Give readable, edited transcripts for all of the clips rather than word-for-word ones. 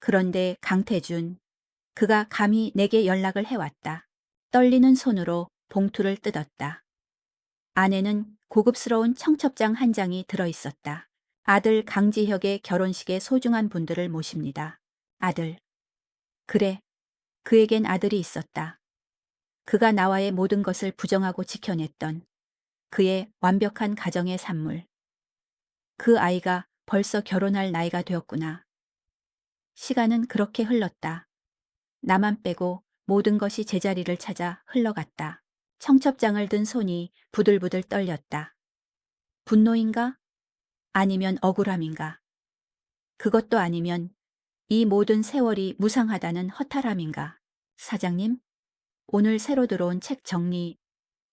그런데 강태준, 그가 감히 내게 연락을 해왔다. 떨리는 손으로 봉투를 뜯었다. 안에는 고급스러운 청첩장 한 장이 들어있었다. 아들 강지혁의 결혼식에 소중한 분들을 모십니다. 아들. 그래, 그에겐 아들이 있었다. 그가 나와의 모든 것을 부정하고 지켜냈던 그의 완벽한 가정의 산물. 그 아이가 벌써 결혼할 나이가 되었구나. 시간은 그렇게 흘렀다. 나만 빼고 모든 것이 제자리를 찾아 흘러갔다. 청첩장을 든 손이 부들부들 떨렸다. 분노인가? 아니면 억울함인가? 그것도 아니면 이 모든 세월이 무상하다는 허탈함인가? 사장님? 오늘 새로 들어온 책 정리.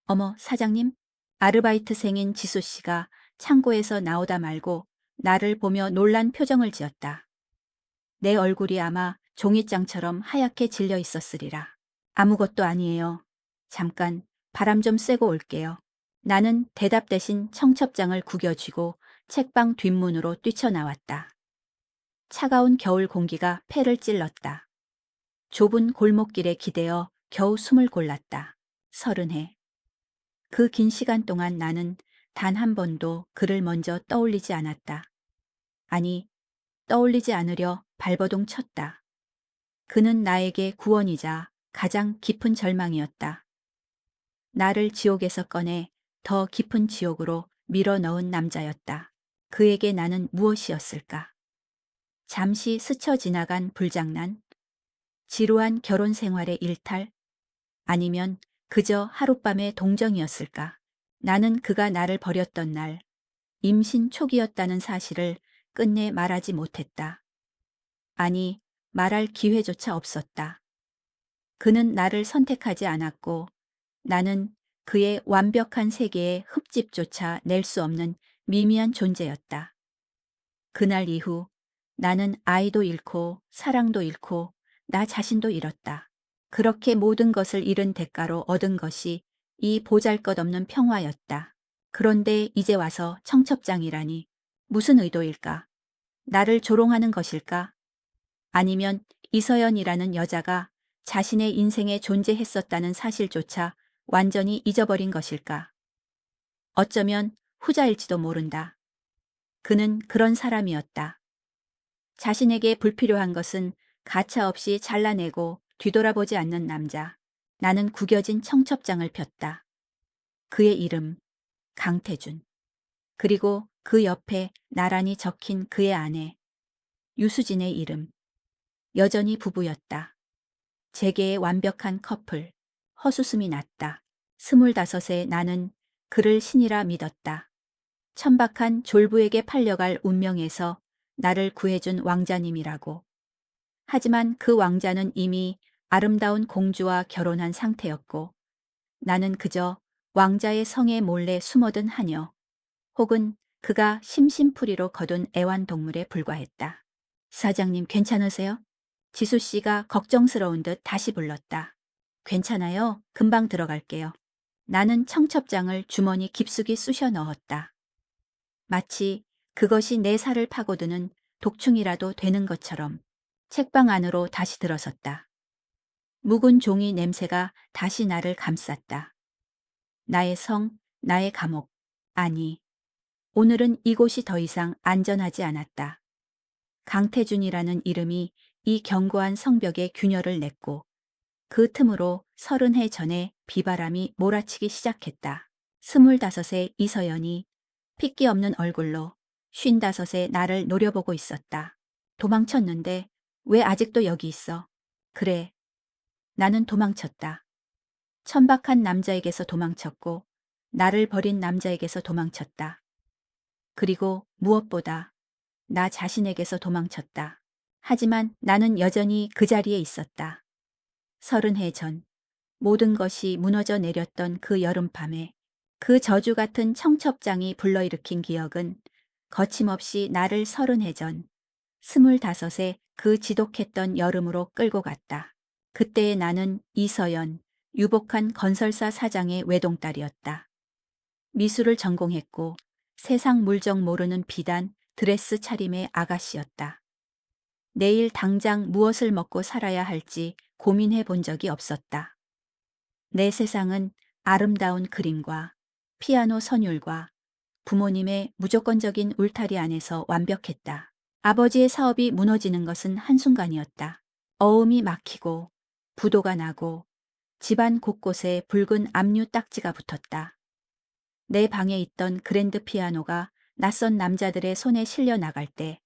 어머, 사장님? 아르바이트생인 지수 씨가 창고에서 나오다 말고 나를 보며 놀란 표정을 지었다. 내 얼굴이 아마 종이장처럼 하얗게 질려 있었으리라. 아무것도 아니에요. 잠깐 바람 좀 쐬고 올게요. 나는 대답 대신 청첩장을 구겨쥐고 책방 뒷문으로 뛰쳐나왔다. 차가운 겨울 공기가 폐를 찔렀다. 좁은 골목길에 기대어 겨우 숨을 골랐다. 30해. 그 긴 시간 동안 나는 단 한 번도 그를 먼저 떠올리지 않았다. 아니, 떠올리지 않으려 발버둥 쳤다. 그는 나에게 구원이자 가장 깊은 절망이었다. 나를 지옥에서 꺼내 더 깊은 지옥으로 밀어 넣은 남자였다. 그에게 나는 무엇이었을까? 잠시 스쳐 지나간 불장난? 지루한 결혼 생활의 일탈? 아니면 그저 하룻밤의 동정이었을까? 나는 그가 나를 버렸던 날, 임신 초기였다는 사실을 끝내 말하지 못했다. 아니, 말할 기회조차 없었다. 그는 나를 선택하지 않았고 나는 그의 완벽한 세계에 흠집조차 낼 수 없는 미미한 존재였다. 그날 이후 나는 아이도 잃고 사랑도 잃고 나 자신도 잃었다. 그렇게 모든 것을 잃은 대가로 얻은 것이 이 보잘것없는 평화였다. 그런데 이제 와서 청첩장이라니 무슨 의도일까? 나를 조롱하는 것일까? 아니면 이서연이라는 여자가 자신의 인생에 존재했었다는 사실조차 완전히 잊어버린 것일까? 어쩌면 후자일지도 모른다. 그는 그런 사람이었다. 자신에게 불필요한 것은 가차없이 잘라내고 뒤돌아보지 않는 남자. 나는 구겨진 청첩장을 폈다. 그의 이름, 강태준. 그리고 그 옆에 나란히 적힌 그의 아내, 유수진의 이름. 여전히 부부였다. 재계의 완벽한 커플. 허수음이 났다. 25에 나는 그를 신이라 믿었다. 천박한 졸부에게 팔려갈 운명에서 나를 구해준 왕자님이라고. 하지만 그 왕자는 이미 아름다운 공주와 결혼한 상태였고 나는 그저 왕자의 성에 몰래 숨어든 하녀 혹은 그가 심심풀이로 거둔 애완동물에 불과했다. 사장님 괜찮으세요? 지수 씨가 걱정스러운 듯 다시 불렀다. 괜찮아요. 금방 들어갈게요. 나는 청첩장을 주머니 깊숙이 쑤셔 넣었다. 마치 그것이 내 살을 파고드는 독충이라도 되는 것처럼 책방 안으로 다시 들어섰다. 묵은 종이 냄새가 다시 나를 감쌌다. 나의 성, 나의 감옥. 아니, 오늘은 이곳이 더 이상 안전하지 않았다. 강태준이라는 이름이 이 견고한 성벽에 균열을 냈고 그 틈으로 30해 전에 비바람이 몰아치기 시작했다. 25의 이서연이 핏기 없는 얼굴로 55의 나를 노려보고 있었다. 도망쳤는데 왜 아직도 여기 있어? 그래, 나는 도망쳤다. 천박한 남자에게서 도망쳤고 나를 버린 남자에게서 도망쳤다. 그리고 무엇보다 나 자신에게서 도망쳤다. 하지만 나는 여전히 그 자리에 있었다. 30해 전 모든 것이 무너져 내렸던 그 여름밤에 그 저주 같은 청첩장이 불러일으킨 기억은 거침없이 나를 30해 전 25에 그 지독했던 여름으로 끌고 갔다. 그때의 나는 이서연, 유복한 건설사 사장의 외동딸이었다. 미술을 전공했고 세상 물정 모르는 비단 드레스 차림의 아가씨였다. 내일 당장 무엇을 먹고 살아야 할지 고민해 본 적이 없었다. 내 세상은 아름다운 그림과 피아노 선율과 부모님의 무조건적인 울타리 안에서 완벽했다. 아버지의 사업이 무너지는 것은 한순간이었다. 어음이 막히고 부도가 나고 집안 곳곳에 붉은 압류 딱지가 붙었다. 내 방에 있던 그랜드 피아노가 낯선 남자들의 손에 실려 나갈 때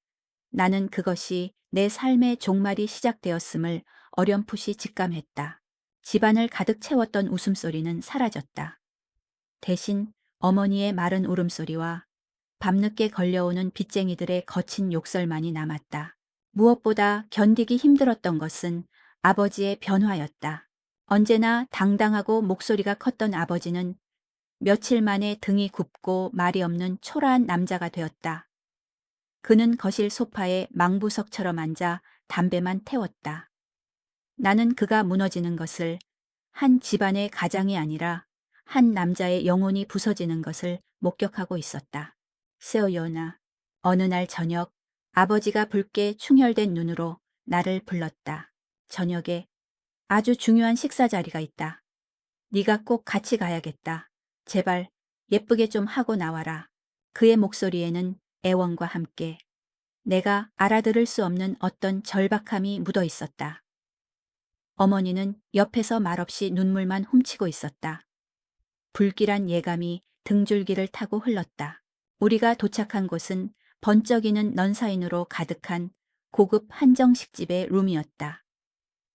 나는 그것이 내 삶의 종말이 시작되었음을 어렴풋이 직감했다. 집안을 가득 채웠던 웃음소리는 사라졌다. 대신 어머니의 마른 울음소리와 밤늦게 걸려오는 빚쟁이들의 거친 욕설만이 남았다. 무엇보다 견디기 힘들었던 것은 아버지의 변화였다. 언제나 당당하고 목소리가 컸던 아버지는 며칠 만에 등이 굽고 말이 없는 초라한 남자가 되었다. 그는 거실 소파에 망부석처럼 앉아 담배만 태웠다. 나는 그가 무너지는 것을 한 집안의 가장이 아니라 한 남자의 영혼이 부서지는 것을 목격하고 있었다. 세오연아, 어느 날 저녁 아버지가 붉게 충혈된 눈으로 나를 불렀다. 저녁에 아주 중요한 식사 자리가 있다. 네가 꼭 같이 가야겠다. 제발 예쁘게 좀 하고 나와라. 그의 목소리에는 애원과 함께 내가 알아들을 수 없는 어떤 절박함이 묻어 있었다. 어머니는 옆에서 말없이 눈물만 훔치고 있었다. 불길한 예감이 등줄기를 타고 흘렀다. 우리가 도착한 곳은 번쩍이는 넌사인으로 가득한 고급 한정식집의 룸이었다.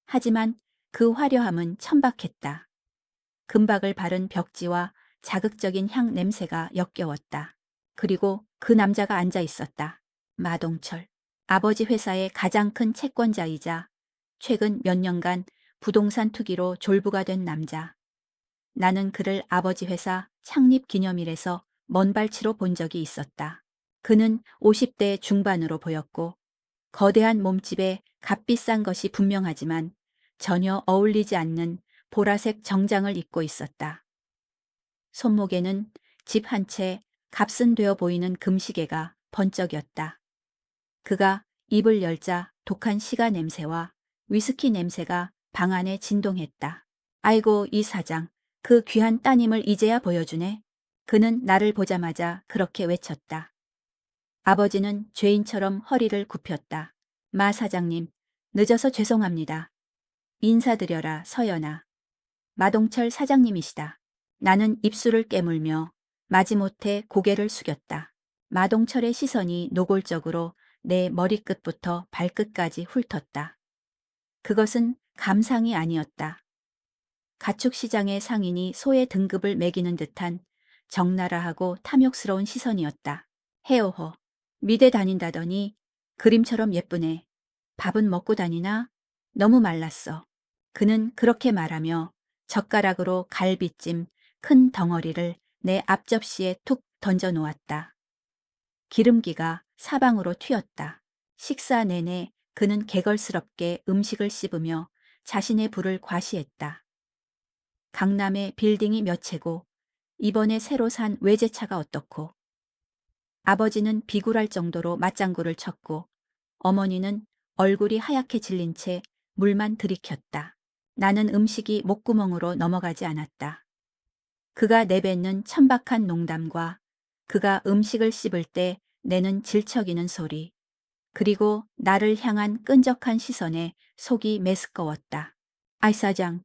하지만 그 화려함은 천박했다. 금박을 바른 벽지와 자극적인 향 냄새가 역겨웠다. 그리고 그 남자가 앉아 있었다. 마동철. 아버지 회사의 가장 큰 채권자이자 최근 몇 년간 부동산 투기로 졸부가 된 남자. 나는 그를 아버지 회사 창립 기념일에서 먼발치로 본 적이 있었다. 그는 50대 중반으로 보였고 거대한 몸집에 값비싼 것이 분명하지만 전혀 어울리지 않는 보라색 정장을 입고 있었다. 손목에는 집 한 채 값은 되어 보이는 금시계가 번쩍였다. 그가 입을 열자 독한 시가 냄새와 위스키 냄새가 방 안에 진동했다. 아이고 이 사장, 그 귀한 따님을 이제야 보여주네. 그는 나를 보자마자 그렇게 외쳤다. 아버지는 죄인처럼 허리를 굽혔다. 마 사장님, 늦어서 죄송합니다. 인사드려라 서연아. 마동철 사장님이시다. 나는 입술을 깨물며 마지못해 고개를 숙였다. 마동철의 시선이 노골적으로 내 머리끝부터 발끝까지 훑었다. 그것은 감상이 아니었다. 가축시장의 상인이 소의 등급을 매기는 듯한 적나라하고 탐욕스러운 시선이었다. 헤어허, 미대 다닌다더니 그림처럼 예쁘네. 밥은 먹고 다니나? 너무 말랐어. 그는 그렇게 말하며 젓가락으로 갈비찜 큰 덩어리를 내 앞접시에 툭 던져 놓았다. 기름기가 사방으로 튀었다. 식사 내내 그는 개걸스럽게 음식을 씹으며 자신의 부를 과시했다. 강남에 빌딩이 몇 채고 이번에 새로 산 외제차가 어떻고. 아버지는 비굴할 정도로 맞장구를 쳤고 어머니는 얼굴이 하얗게 질린 채 물만 들이켰다. 나는 음식이 목구멍으로 넘어가지 않았다. 그가 내뱉는 천박한 농담과 그가 음식을 씹을 때 내는 질척이는 소리, 그리고 나를 향한 끈적한 시선에 속이 메스꺼웠다. 아이 사장,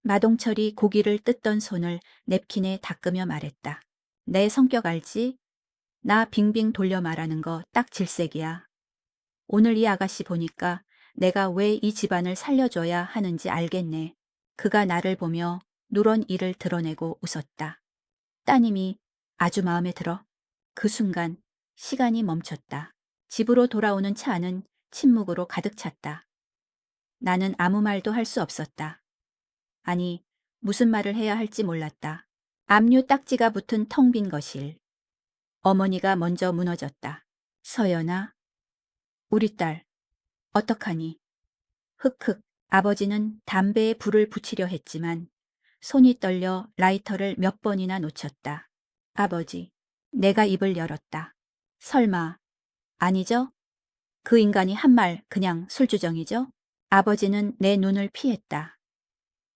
마동철이 고기를 뜯던 손을 냅킨에 닦으며 말했다. 내 성격 알지? 나 빙빙 돌려 말하는 거 딱 질색이야. 오늘 이 아가씨 보니까 내가 왜 이 집안을 살려줘야 하는지 알겠네. 그가 나를 보며 누런 이를 드러내고 웃었다. 따님이 아주 마음에 들어. 그 순간 시간이 멈췄다. 집으로 돌아오는 차 안은 침묵으로 가득 찼다. 나는 아무 말도 할 수 없었다. 아니, 무슨 말을 해야 할지 몰랐다. 압류 딱지가 붙은 텅 빈 거실. 어머니가 먼저 무너졌다. 서연아, 우리 딸, 어떡하니? 흑흑, 아버지는 담배에 불을 붙이려 했지만 손이 떨려 라이터를 몇 번이나 놓쳤다. 아버지, 내가 입을 열었다. 설마, 아니죠? 그 인간이 한 말 그냥 술주정이죠? 아버지는 내 눈을 피했다.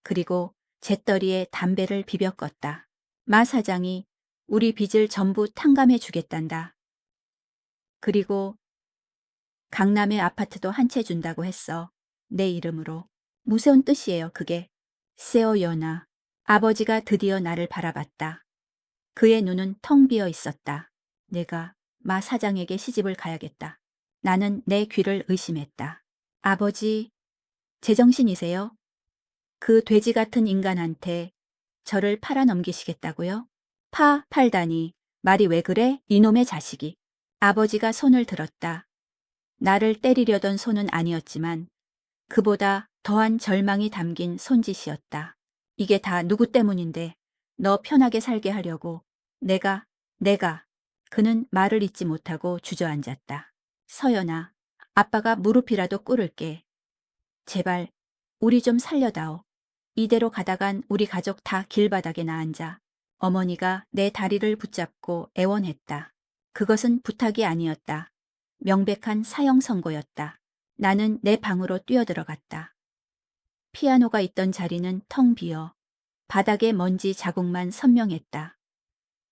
그리고 재떨이에 담배를 비벼 껐다. 마 사장이 우리 빚을 전부 탕감해 주겠단다. 그리고 강남에 아파트도 한 채 준다고 했어. 내 이름으로. 무서운 뜻이에요, 그게. 세어연아. 아버지가 드디어 나를 바라봤다. 그의 눈은 텅 비어 있었다. 내가 마 사장에게 시집을 가야겠다. 나는 내 귀를 의심했다. 아버지, 제정신이세요? 그 돼지 같은 인간한테 저를 팔아넘기시겠다고요? 팔다니. 말이 왜 그래? 이놈의 자식이. 아버지가 손을 들었다. 나를 때리려던 손은 아니었지만 그보다 더한 절망이 담긴 손짓이었다. 이게 다 누구 때문인데 너 편하게 살게 하려고 내가 그는 말을 잇지 못하고 주저앉았다. 서연아, 아빠가 무릎이라도 꿇을게. 제발 우리 좀 살려다오. 이대로 가다간 우리 가족 다 길바닥에 나앉아. 어머니가 내 다리를 붙잡고 애원했다. 그것은 부탁이 아니었다. 명백한 사형 선고였다. 나는 내 방으로 뛰어들어갔다. 피아노가 있던 자리는 텅 비어 바닥에 먼지 자국만 선명했다.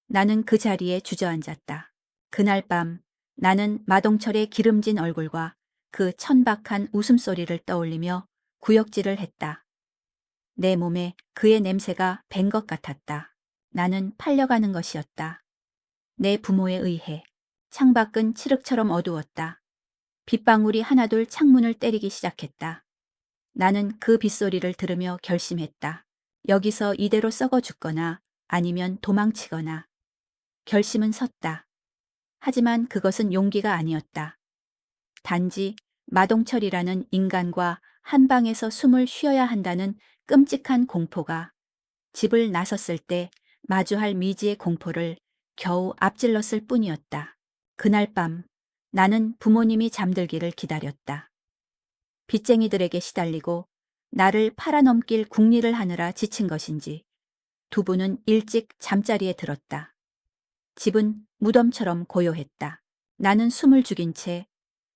나는 그 자리에 주저앉았다. 그날 밤 나는 마동철의 기름진 얼굴과 그 천박한 웃음소리를 떠올리며 구역질을 했다. 내 몸에 그의 냄새가 밴 것 같았다. 나는 팔려가는 것이었다. 내 부모에 의해. 창밖은 칠흑처럼 어두웠다. 빗방울이 하나둘 창문을 때리기 시작했다. 나는 그 빗소리를 들으며 결심했다. 여기서 이대로 썩어 죽거나 아니면 도망치거나. 결심은 섰다. 하지만 그것은 용기가 아니었다. 단지 마동철이라는 인간과 한 방에서 숨을 쉬어야 한다는 끔찍한 공포가 집을 나섰을 때 마주할 미지의 공포를 겨우 앞질렀을 뿐이었다. 그날 밤 나는 부모님이 잠들기를 기다렸다. 빚쟁이들에게 시달리고 나를 팔아넘길 궁리를 하느라 지친 것인지 두 분은 일찍 잠자리에 들었다. 집은 무덤처럼 고요했다. 나는 숨을 죽인 채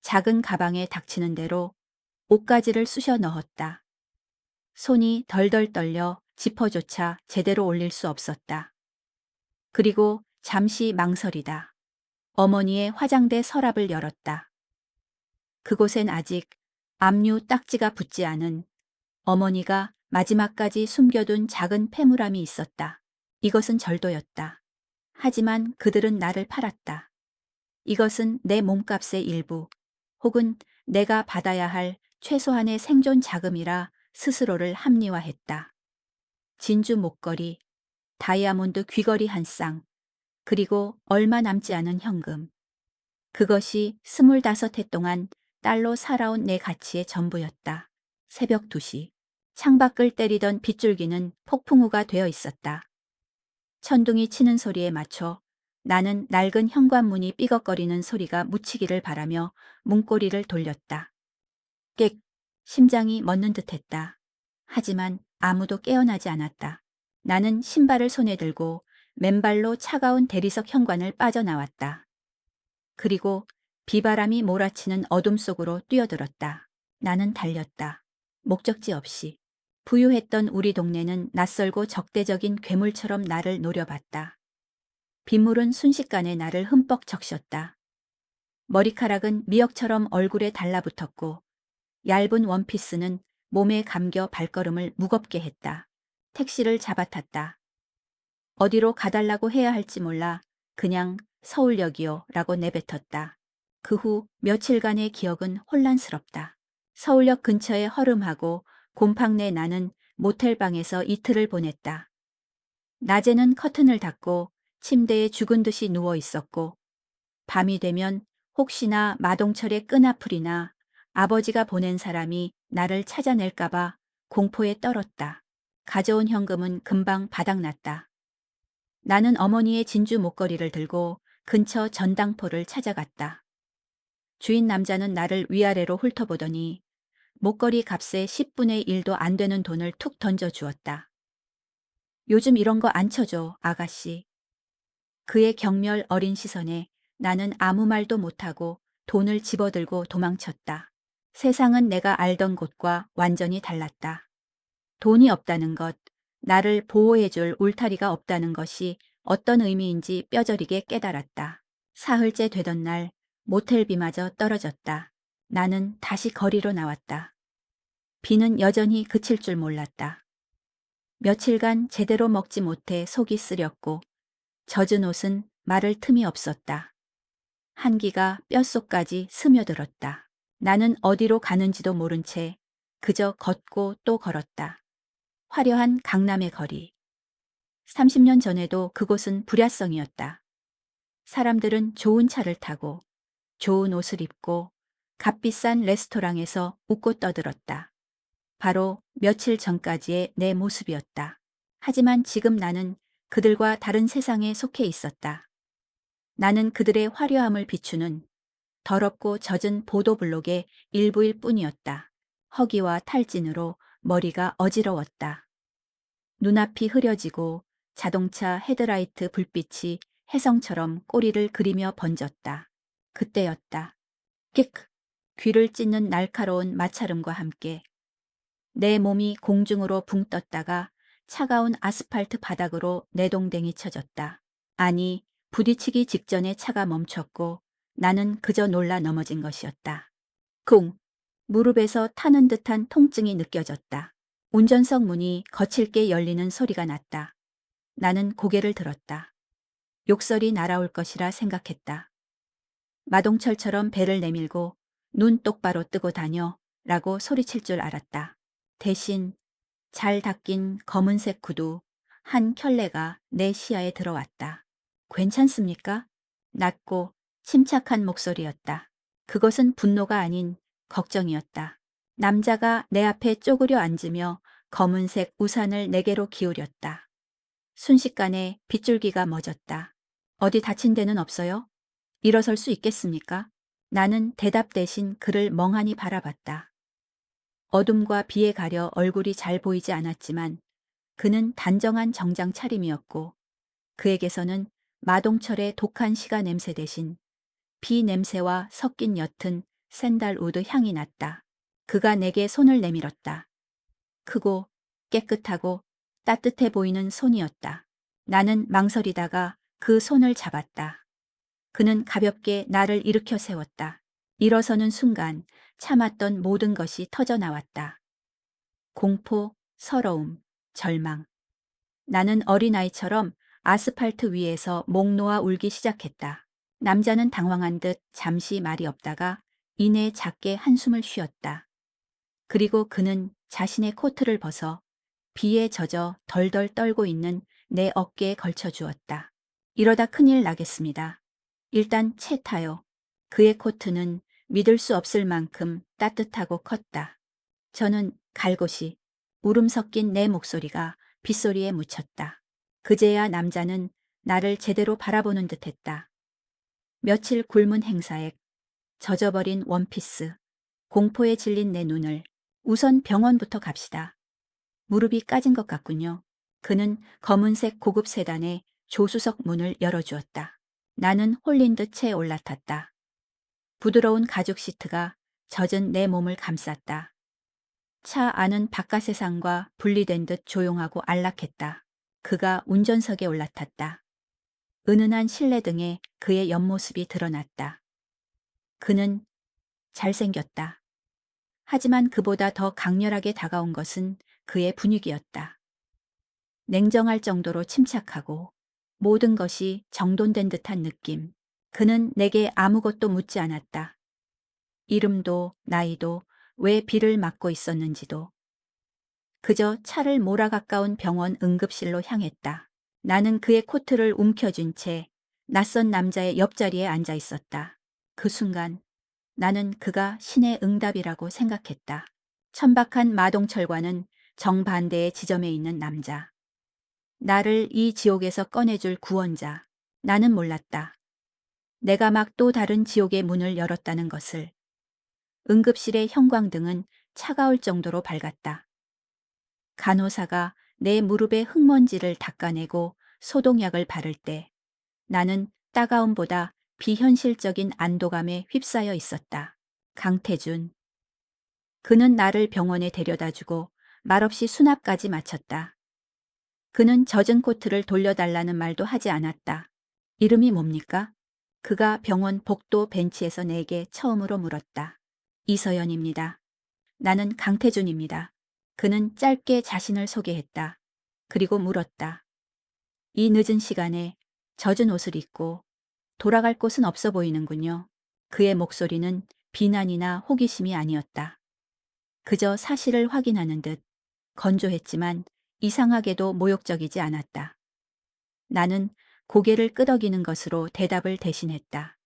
작은 가방에 닥치는 대로 옷가지를 쑤셔 넣었다. 손이 덜덜 떨려 지퍼조차 제대로 올릴 수 없었다. 그리고 잠시 망설이다. 어머니의 화장대 서랍을 열었다. 그곳엔 아직 압류 딱지가 붙지 않은 어머니가 마지막까지 숨겨둔 작은 폐물함이 있었다. 이것은 절도였다. 하지만 그들은 나를 팔았다. 이것은 내 몸값의 일부 혹은 내가 받아야 할 최소한의 생존 자금이라 스스로를 합리화했다. 진주 목걸이, 다이아몬드 귀걸이 한 쌍, 그리고 얼마 남지 않은 현금. 그것이 25해 동안 딸로 살아온 내 가치의 전부였다. 새벽 2시. 창밖을 때리던 빗줄기는 폭풍우가 되어 있었다. 천둥이 치는 소리에 맞춰 나는 낡은 현관문이 삐걱거리는 소리가 묻히기를 바라며 문고리를 돌렸다. 객, 심장이 멎는 듯했다. 하지만 아무도 깨어나지 않았다. 나는 신발을 손에 들고 맨발로 차가운 대리석 현관을 빠져나왔다. 그리고 비바람이 몰아치는 어둠 속으로 뛰어들었다. 나는 달렸다. 목적지 없이. 부유했던 우리 동네는 낯설고 적대적인 괴물처럼 나를 노려봤다. 빗물은 순식간에 나를 흠뻑 적셨다. 머리카락은 미역처럼 얼굴에 달라붙었고 얇은 원피스는 몸에 감겨 발걸음을 무겁게 했다. 택시를 잡아탔다. 어디로 가달라고 해야 할지 몰라 그냥 서울역이요 라고 내뱉었다. 그 후 며칠간의 기억은 혼란스럽다. 서울역 근처에 허름하고 곰팡내 나는 모텔방에서 이틀을 보냈다. 낮에는 커튼을 닫고 침대에 죽은 듯이 누워 있었고 밤이 되면 혹시나 마동철의 끈아풀이나 아버지가 보낸 사람이 나를 찾아낼까봐 공포에 떨었다. 가져온 현금은 금방 바닥났다. 나는 어머니의 진주 목걸이를 들고 근처 전당포를 찾아갔다. 주인 남자는 나를 위아래로 훑어보더니 목걸이 값의 10분의 1도 안 되는 돈을 툭 던져 주었다. 요즘 이런 거 안 쳐줘, 아가씨. 그의 경멸 어린 시선에 나는 아무 말도 못하고 돈을 집어들고 도망쳤다. 세상은 내가 알던 곳과 완전히 달랐다. 돈이 없다는 것, 나를 보호해줄 울타리가 없다는 것이 어떤 의미인지 뼈저리게 깨달았다. 사흘째 되던 날 모텔비마저 떨어졌다. 나는 다시 거리로 나왔다. 비는 여전히 그칠 줄 몰랐다. 며칠간 제대로 먹지 못해 속이 쓰렸고 젖은 옷은 마를 틈이 없었다. 한기가 뼛속까지 스며들었다. 나는 어디로 가는지도 모른 채 그저 걷고 또 걸었다. 화려한 강남의 거리. 30년 전에도 그곳은 불야성이었다. 사람들은 좋은 차를 타고 좋은 옷을 입고 값비싼 레스토랑에서 웃고 떠들었다. 바로 며칠 전까지의 내 모습이었다. 하지만 지금 나는 그들과 다른 세상에 속해 있었다. 나는 그들의 화려함을 비추는 더럽고 젖은 보도블록의 일부일 뿐이었다. 허기와 탈진으로 머리가 어지러웠다. 눈앞이 흐려지고 자동차 헤드라이트 불빛이 혜성처럼 꼬리를 그리며 번졌다. 그때였다. 끽! 귀를 찢는 날카로운 마찰음과 함께 내 몸이 공중으로 붕 떴다가 차가운 아스팔트 바닥으로 내동댕이 쳐졌다. 아니, 부딪히기 직전에 차가 멈췄고 나는 그저 놀라 넘어진 것이었다. 쿵! 무릎에서 타는 듯한 통증이 느껴졌다. 운전석 문이 거칠게 열리는 소리가 났다. 나는 고개를 들었다. 욕설이 날아올 것이라 생각했다. 마동철처럼 배를 내밀고 눈 똑바로 뜨고 다녀 라고 소리칠 줄 알았다. 대신 잘 닦인 검은색 구두 한 켤레가 내 시야에 들어왔다. 괜찮습니까? 낮고 침착한 목소리였다. 그것은 분노가 아닌 걱정이었다. 남자가 내 앞에 쪼그려 앉으며 검은색 우산을 내게로 기울였다. 순식간에 빗줄기가 멎었다. 어디 다친 데는 없어요? 일어설 수 있겠습니까? 나는 대답 대신 그를 멍하니 바라봤다. 어둠과 비에 가려 얼굴이 잘 보이지 않았지만 그는 단정한 정장 차림이었고 그에게서는 마동철의 독한 시가 냄새 대신 비 냄새와 섞인 옅은 샌달우드 향이 났다. 그가 내게 손을 내밀었다. 크고 깨끗하고 따뜻해 보이는 손이었다. 나는 망설이다가 그 손을 잡았다. 그는 가볍게 나를 일으켜 세웠다. 일어서는 순간 참았던 모든 것이 터져 나왔다. 공포, 서러움, 절망. 나는 어린아이처럼 아스팔트 위에서 목 놓아 울기 시작했다. 남자는 당황한 듯 잠시 말이 없다가 이내 작게 한숨을 쉬었다. 그리고 그는 자신의 코트를 벗어 비에 젖어 덜덜 떨고 있는 내 어깨에 걸쳐 주었다. 이러다 큰일 나겠습니다. 일단 채 타요. 그의 코트는 믿을 수 없을 만큼 따뜻하고 컸다. 저는 갈곳이 울음 섞인 내 목소리가 빗소리에 묻혔다. 그제야 남자는 나를 제대로 바라보는 듯했다. 며칠 굶은 행사액, 젖어버린 원피스, 공포에 질린 내 눈을 우선 병원부터 갑시다. 무릎이 까진 것 같군요. 그는 검은색 고급 세단의 조수석 문을 열어주었다. 나는 홀린 듯 채 올라탔다. 부드러운 가죽 시트가 젖은 내 몸을 감쌌다. 차 안은 바깥 세상과 분리된 듯 조용하고 안락했다. 그가 운전석에 올라탔다. 은은한 실내 등에 그의 옆모습이 드러났다. 그는 잘생겼다. 하지만 그보다 더 강렬하게 다가온 것은 그의 분위기였다. 냉정할 정도로 침착하고 모든 것이 정돈된 듯한 느낌. 그는 내게 아무것도 묻지 않았다. 이름도 나이도 왜 비를 맞고 있었는지도. 그저 차를 몰아 가까운 병원 응급실로 향했다. 나는 그의 코트를 움켜쥔 채 낯선 남자의 옆자리에 앉아 있었다. 그 순간 나는 그가 신의 응답이라고 생각했다. 천박한 마동철과는 정반대의 지점에 있는 남자. 나를 이 지옥에서 꺼내줄 구원자. 나는 몰랐다. 내가 막 또 다른 지옥의 문을 열었다는 것을. 응급실의 형광등은 차가울 정도로 밝았다. 간호사가 내 무릎에 흙먼지를 닦아내고 소독약을 바를 때 나는 따가움보다 비현실적인 안도감에 휩싸여 있었다. 강태준. 그는 나를 병원에 데려다주고 말없이 수납까지 마쳤다. 그는 젖은 코트를 돌려달라는 말도 하지 않았다. 이름이 뭡니까? 그가 병원 복도 벤치에서 내게 처음으로 물었다. 이서연입니다. 나는 강태준입니다. 그는 짧게 자신을 소개했다. 그리고 물었다. 이 늦은 시간에 젖은 옷을 입고 돌아갈 곳은 없어 보이는군요. 그의 목소리는 비난이나 호기심이 아니었다. 그저 사실을 확인하는 듯 건조했지만 이상하게도 모욕적이지 않았다. 나는 고개를 끄덕이는 것으로 대답을 대신했다.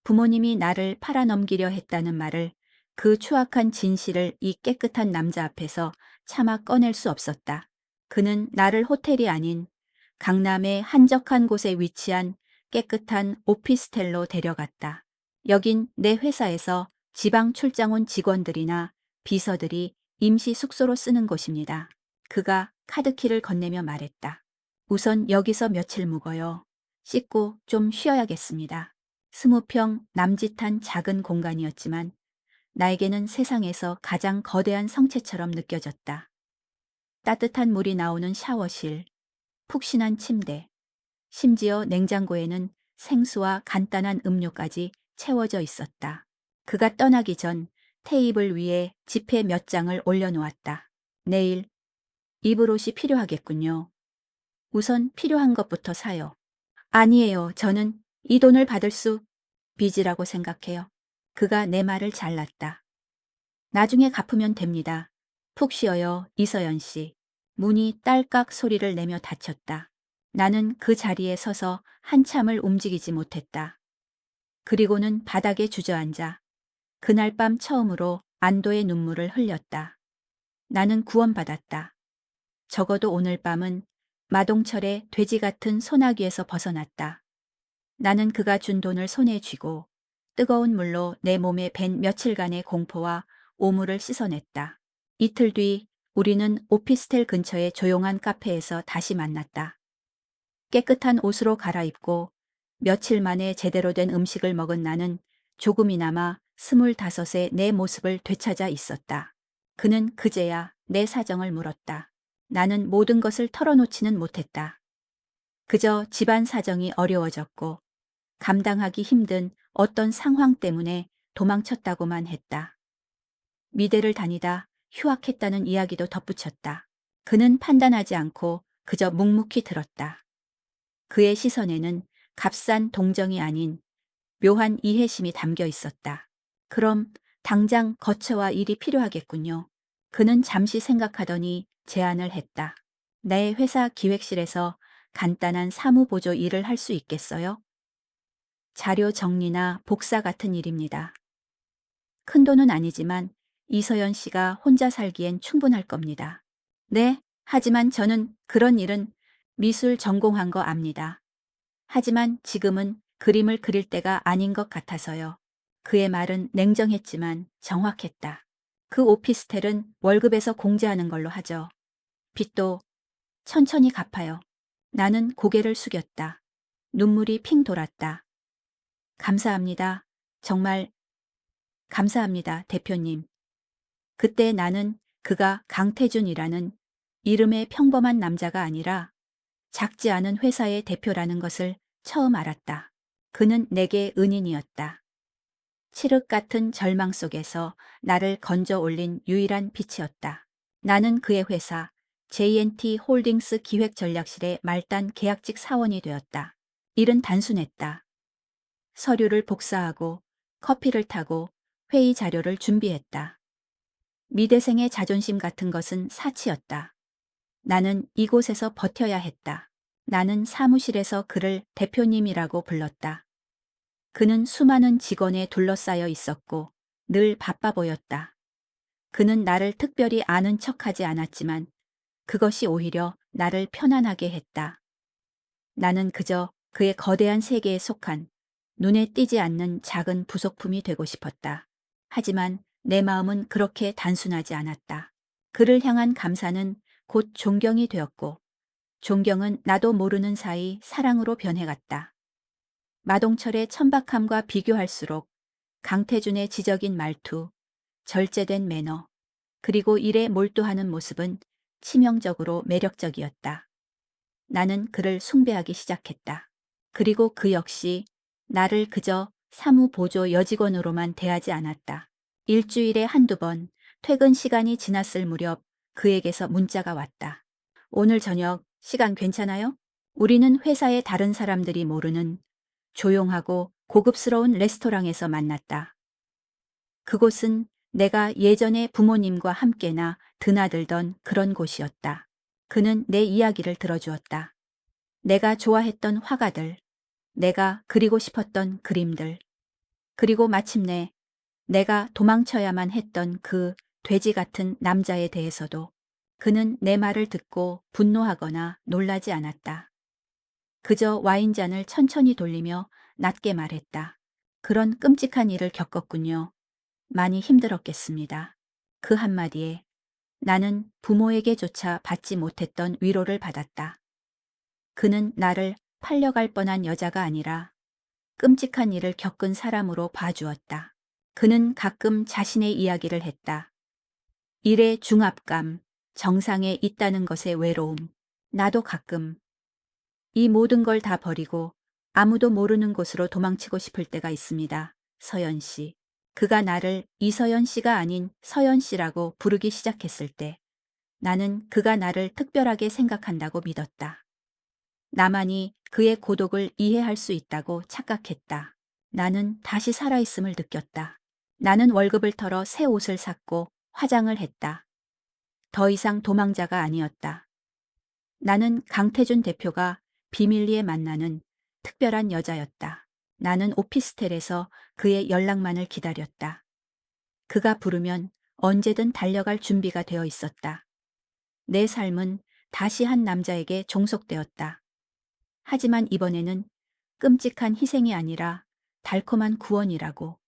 부모님이 나를 팔아넘기려 했다는 말을, 그 추악한 진실을 이 깨끗한 남자 앞에서 차마 꺼낼 수 없었다. 그는 나를 호텔이 아닌 강남의 한적한 곳에 위치한 깨끗한 오피스텔로 데려갔다. 여긴 내 회사에서 지방 출장 온 직원들이나 비서들이 임시 숙소로 쓰는 곳입니다. 그가 카드키를 건네며 말했다. 우선 여기서 며칠 묵어요. 씻고 좀 쉬어야겠습니다. 20평 남짓한 작은 공간이었지만 나에게는 세상에서 가장 거대한 성체처럼 느껴졌다. 따뜻한 물이 나오는 샤워실, 푹신한 침대, 심지어 냉장고에는 생수와 간단한 음료까지 채워져 있었다. 그가 떠나기 전 테이블 위에 지폐 몇 장을 올려놓았다. 내일 입을 옷이 필요하겠군요. 우선 필요한 것부터 사요. 아니에요. 저는 이 돈을 받을 수 빚이라고 생각해요. 그가 내 말을 잘랐다. 나중에 갚으면 됩니다. 푹 쉬어요, 이서연 씨. 문이 딸깍 소리를 내며 닫혔다. 나는 그 자리에 서서 한참을 움직이지 못했다. 그리고는 바닥에 주저앉아 그날 밤 처음으로 안도의 눈물을 흘렸다. 나는 구원받았다. 적어도 오늘 밤은 마동철의 돼지 같은 소나기에서 벗어났다. 나는 그가 준 돈을 손에 쥐고 뜨거운 물로 내 몸에 밴 며칠간의 공포와 오물을 씻어냈다. 이틀 뒤 우리는 오피스텔 근처의 조용한 카페에서 다시 만났다. 깨끗한 옷으로 갈아입고 며칠 만에 제대로 된 음식을 먹은 나는 조금이나마 25의 내 모습을 되찾아 있었다. 그는 그제야 내 사정을 물었다. 나는 모든 것을 털어놓지는 못했다. 그저 집안 사정이 어려워졌고 감당하기 힘든 어떤 상황 때문에 도망쳤다고만 했다. 미대를 다니다 휴학했다는 이야기도 덧붙였다. 그는 판단하지 않고 그저 묵묵히 들었다. 그의 시선에는 값싼 동정이 아닌 묘한 이해심이 담겨 있었다. 그럼 당장 거처와 일이 필요하겠군요. 그는 잠시 생각하더니 제안을 했다. 내 회사 기획실에서 간단한 사무보조 일을 할 수 있겠어요? 자료 정리나 복사 같은 일입니다. 큰 돈은 아니지만 이서연 씨가 혼자 살기엔 충분할 겁니다. 네, 하지만 저는 그런 일은 미술 전공한 거 압니다. 하지만 지금은 그림을 그릴 때가 아닌 것 같아서요. 그의 말은 냉정했지만 정확했다. 그 오피스텔은 월급에서 공제하는 걸로 하죠. 빚도 천천히 갚아요. 나는 고개를 숙였다. 눈물이 핑 돌았다. 감사합니다. 정말 감사합니다, 대표님. 그때 나는 그가 강태준이라는 이름의 평범한 남자가 아니라 작지 않은 회사의 대표라는 것을 처음 알았다. 그는 내게 은인이었다. 칠흑 같은 절망 속에서 나를 건져 올린 유일한 빛이었다. 나는 그의 회사 JNT 홀딩스 기획전략실의 말단 계약직 사원이 되었다. 일은 단순했다. 서류를 복사하고 커피를 타고 회의 자료를 준비했다. 미대생의 자존심 같은 것은 사치였다. 나는 이곳에서 버텨야 했다. 나는 사무실에서 그를 대표님이라고 불렀다. 그는 수많은 직원에 둘러싸여 있었고 늘 바빠 보였다. 그는 나를 특별히 아는 척하지 않았지만 그것이 오히려 나를 편안하게 했다. 나는 그저 그의 거대한 세계에 속한 눈에 띄지 않는 작은 부속품이 되고 싶었다. 하지만 내 마음은 그렇게 단순하지 않았다. 그를 향한 감사는 곧 존경이 되었고 존경은 나도 모르는 사이 사랑으로 변해갔다. 마동철의 천박함과 비교할수록 강태준의 지적인 말투, 절제된 매너, 그리고 일에 몰두하는 모습은 치명적으로 매력적이었다. 나는 그를 숭배하기 시작했다. 그리고 그 역시 나를 그저 사무보조 여직원으로만 대하지 않았다. 일주일에 한두 번 퇴근 시간이 지났을 무렵 그에게서 문자가 왔다. 오늘 저녁 시간 괜찮아요? 우리는 회사의 다른 사람들이 모르는 조용하고 고급스러운 레스토랑에서 만났다. 그곳은 내가 예전에 부모님과 함께나 드나들던 그런 곳이었다. 그는 내 이야기를 들어주었다. 내가 좋아했던 화가들, 내가 그리고 싶었던 그림들, 그리고 마침내 내가 도망쳐야만 했던 그 돼지 같은 남자에 대해서도. 그는 내 말을 듣고 분노하거나 놀라지 않았다. 그저 와인잔을 천천히 돌리며 낮게 말했다. 그런 끔찍한 일을 겪었군요. 많이 힘들었겠습니다. 그 한마디에 나는 부모에게조차 받지 못했던 위로를 받았다. 그는 나를 팔려갈 뻔한 여자가 아니라 끔찍한 일을 겪은 사람으로 봐주었다. 그는 가끔 자신의 이야기를 했다. 일의 중압감, 정상에 있다는 것의 외로움. 나도 가끔 이 모든 걸 다 버리고 아무도 모르는 곳으로 도망치고 싶을 때가 있습니다. 서연 씨. 그가 나를 이서연 씨가 아닌 서연 씨라고 부르기 시작했을 때 나는 그가 나를 특별하게 생각한다고 믿었다. 나만이 그의 고독을 이해할 수 있다고 착각했다. 나는 다시 살아있음을 느꼈다. 나는 월급을 털어 새 옷을 샀고 화장을 했다. 더 이상 도망자가 아니었다. 나는 강태준 대표가 비밀리에 만나는 특별한 여자였다. 나는 오피스텔에서 그의 연락만을 기다렸다. 그가 부르면 언제든 달려갈 준비가 되어 있었다. 내 삶은 다시 한 남자에게 종속되었다. 하지만 이번에는 끔찍한 희생이 아니라 달콤한 구원이라고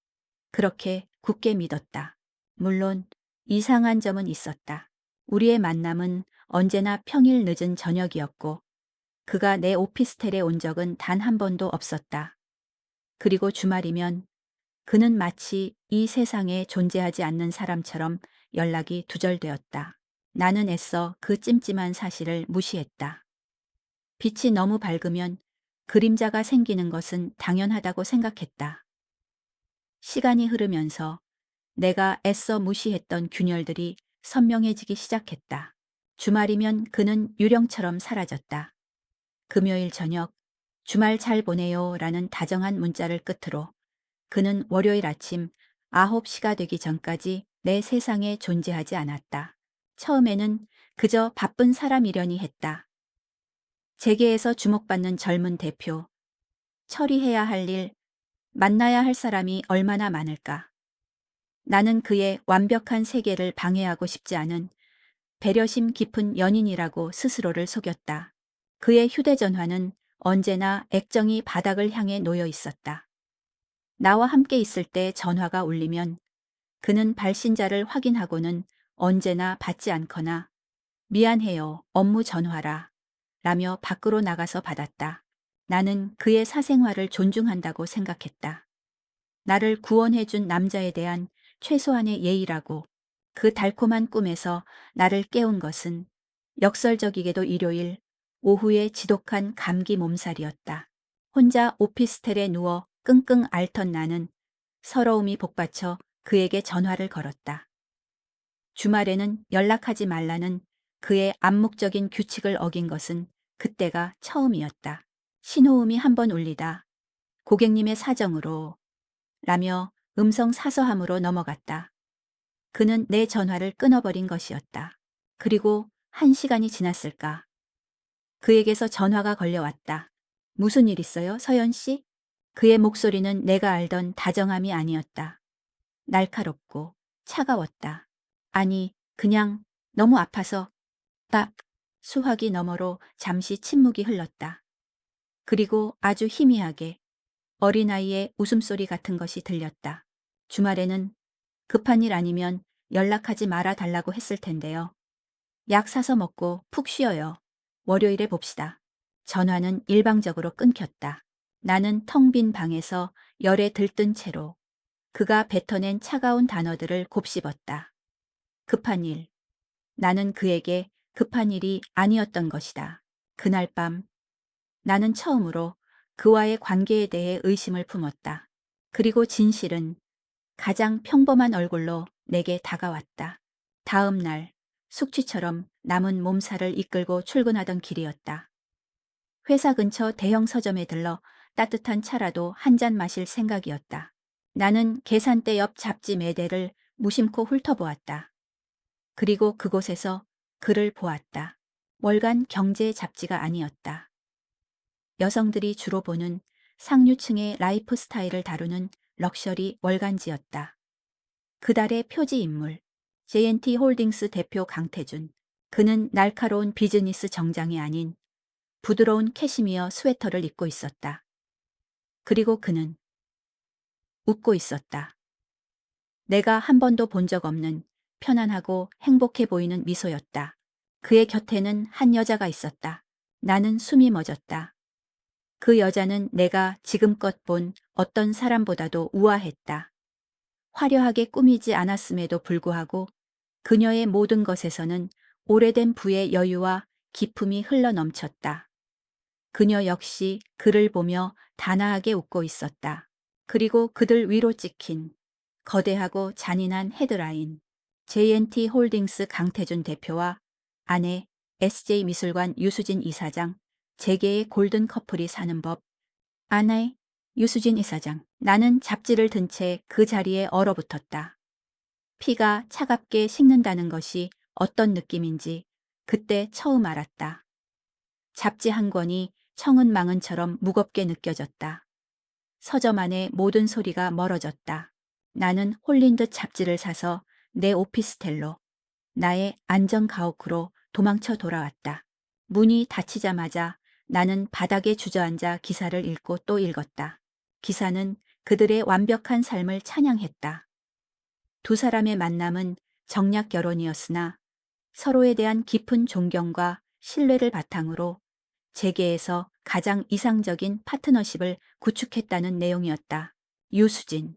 그렇게 굳게 믿었다. 물론 이상한 점은 있었다. 우리의 만남은 언제나 평일 늦은 저녁이었고 그가 내 오피스텔에 온 적은 단 한 번도 없었다. 그리고 주말이면 그는 마치 이 세상에 존재하지 않는 사람처럼 연락이 두절되었다. 나는 애써 그 찜찜한 사실을 무시했다. 빛이 너무 밝으면 그림자가 생기는 것은 당연하다고 생각했다. 시간이 흐르면서 내가 애써 무시했던 균열들이 선명해지기 시작했다. 주말이면 그는 유령처럼 사라졌다. 금요일 저녁, 주말 잘 보내요 라는 다정한 문자를 끝으로 그는 월요일 아침 9시가 되기 전까지 내 세상에 존재하지 않았다. 처음에는 그저 바쁜 사람이려니 했다. 재계에서 주목받는 젊은 대표, 처리해야 할 일, 만나야 할 사람이 얼마나 많을까. 나는 그의 완벽한 세계를 방해하고 싶지 않은 배려심 깊은 연인이라고 스스로를 속였다. 그의 휴대전화는 언제나 액정이 바닥을 향해 놓여 있었다. 나와 함께 있을 때 전화가 울리면 그는 발신자를 확인하고는 언제나 받지 않거나 미안해요, 업무 전화라 라며 밖으로 나가서 받았다. 나는 그의 사생활을 존중한다고 생각했다. 나를 구원해준 남자에 대한 최소한의 예의라고. 그 달콤한 꿈에서 나를 깨운 것은 역설적이게도 일요일 오후의 지독한 감기 몸살이었다. 혼자 오피스텔에 누워 끙끙 앓던 나는 서러움이 복받쳐 그에게 전화를 걸었다. 주말에는 연락하지 말라는 그의 암묵적인 규칙을 어긴 것은 그때가 처음이었다. 신호음이 한 번 울리다 고객님의 사정으로 라며 음성 사서함으로 넘어갔다. 그는 내 전화를 끊어버린 것이었다. 그리고 1시간이 지났을까. 그에게서 전화가 걸려왔다. 무슨 일 있어요, 서연 씨? 그의 목소리는 내가 알던 다정함이 아니었다. 날카롭고 차가웠다. 아니, 그냥 너무 아파서. 딱 수화기 너머로 잠시 침묵이 흘렀다. 그리고 아주 희미하게 어린아이의 웃음소리 같은 것이 들렸다. 주말에는 급한 일 아니면 연락하지 말아 달라고 했을 텐데요. 약 사서 먹고 푹 쉬어요. 월요일에 봅시다. 전화는 일방적으로 끊겼다. 나는 텅 빈 방에서 열에 들뜬 채로 그가 뱉어낸 차가운 단어들을 곱씹었다. 급한 일. 나는 그에게 급한 일이 아니었던 것이다. 그날 밤 나는 처음으로 그와의 관계에 대해 의심을 품었다. 그리고 진실은 가장 평범한 얼굴로 내게 다가왔다. 다음 날 숙취처럼 남은 몸살을 이끌고 출근하던 길이었다. 회사 근처 대형 서점에 들러 따뜻한 차라도 한 잔 마실 생각이었다. 나는 계산대 옆 잡지 매대를 무심코 훑어보았다. 그리고 그곳에서 글을 보았다. 월간 경제 잡지가 아니었다. 여성들이 주로 보는 상류층의 라이프 스타일을 다루는 럭셔리 월간지였다. 그달의 표지 인물, JNT 홀딩스 대표 강태준. 그는 날카로운 비즈니스 정장이 아닌 부드러운 캐시미어 스웨터를 입고 있었다. 그리고 그는 웃고 있었다. 내가 한 번도 본 적 없는 편안하고 행복해 보이는 미소였다. 그의 곁에는 한 여자가 있었다. 나는 숨이 멎었다. 그 여자는 내가 지금껏 본 어떤 사람보다도 우아했다. 화려하게 꾸미지 않았음에도 불구하고 그녀의 모든 것에서는 오래된 부의 여유와 기품이 흘러넘쳤다. 그녀 역시 그를 보며 단아하게 웃고 있었다. 그리고 그들 위로 찍힌 거대하고 잔인한 헤드라인. JNT 홀딩스 강태준 대표와 아내 SJ 미술관 유수진 이사장, 재계의 골든 커플이 사는 법. 아내 유수진 이사장. 나는 잡지를 든 채 그 자리에 얼어붙었다. 피가 차갑게 식는다는 것이 어떤 느낌인지 그때 처음 알았다. 잡지 한 권이 청은망은처럼 무겁게 느껴졌다. 서점 안의 모든 소리가 멀어졌다. 나는 홀린 듯 잡지를 사서 내 오피스텔로, 나의 안전 가옥으로 도망쳐 돌아왔다. 문이 닫히자마자 나는 바닥에 주저앉아 기사를 읽고 또 읽었다. 기사는 그들의 완벽한 삶을 찬양했다. 두 사람의 만남은 정략 결혼이었으나 서로에 대한 깊은 존경과 신뢰를 바탕으로 재계에서 가장 이상적인 파트너십을 구축했다는 내용이었다. 유수진.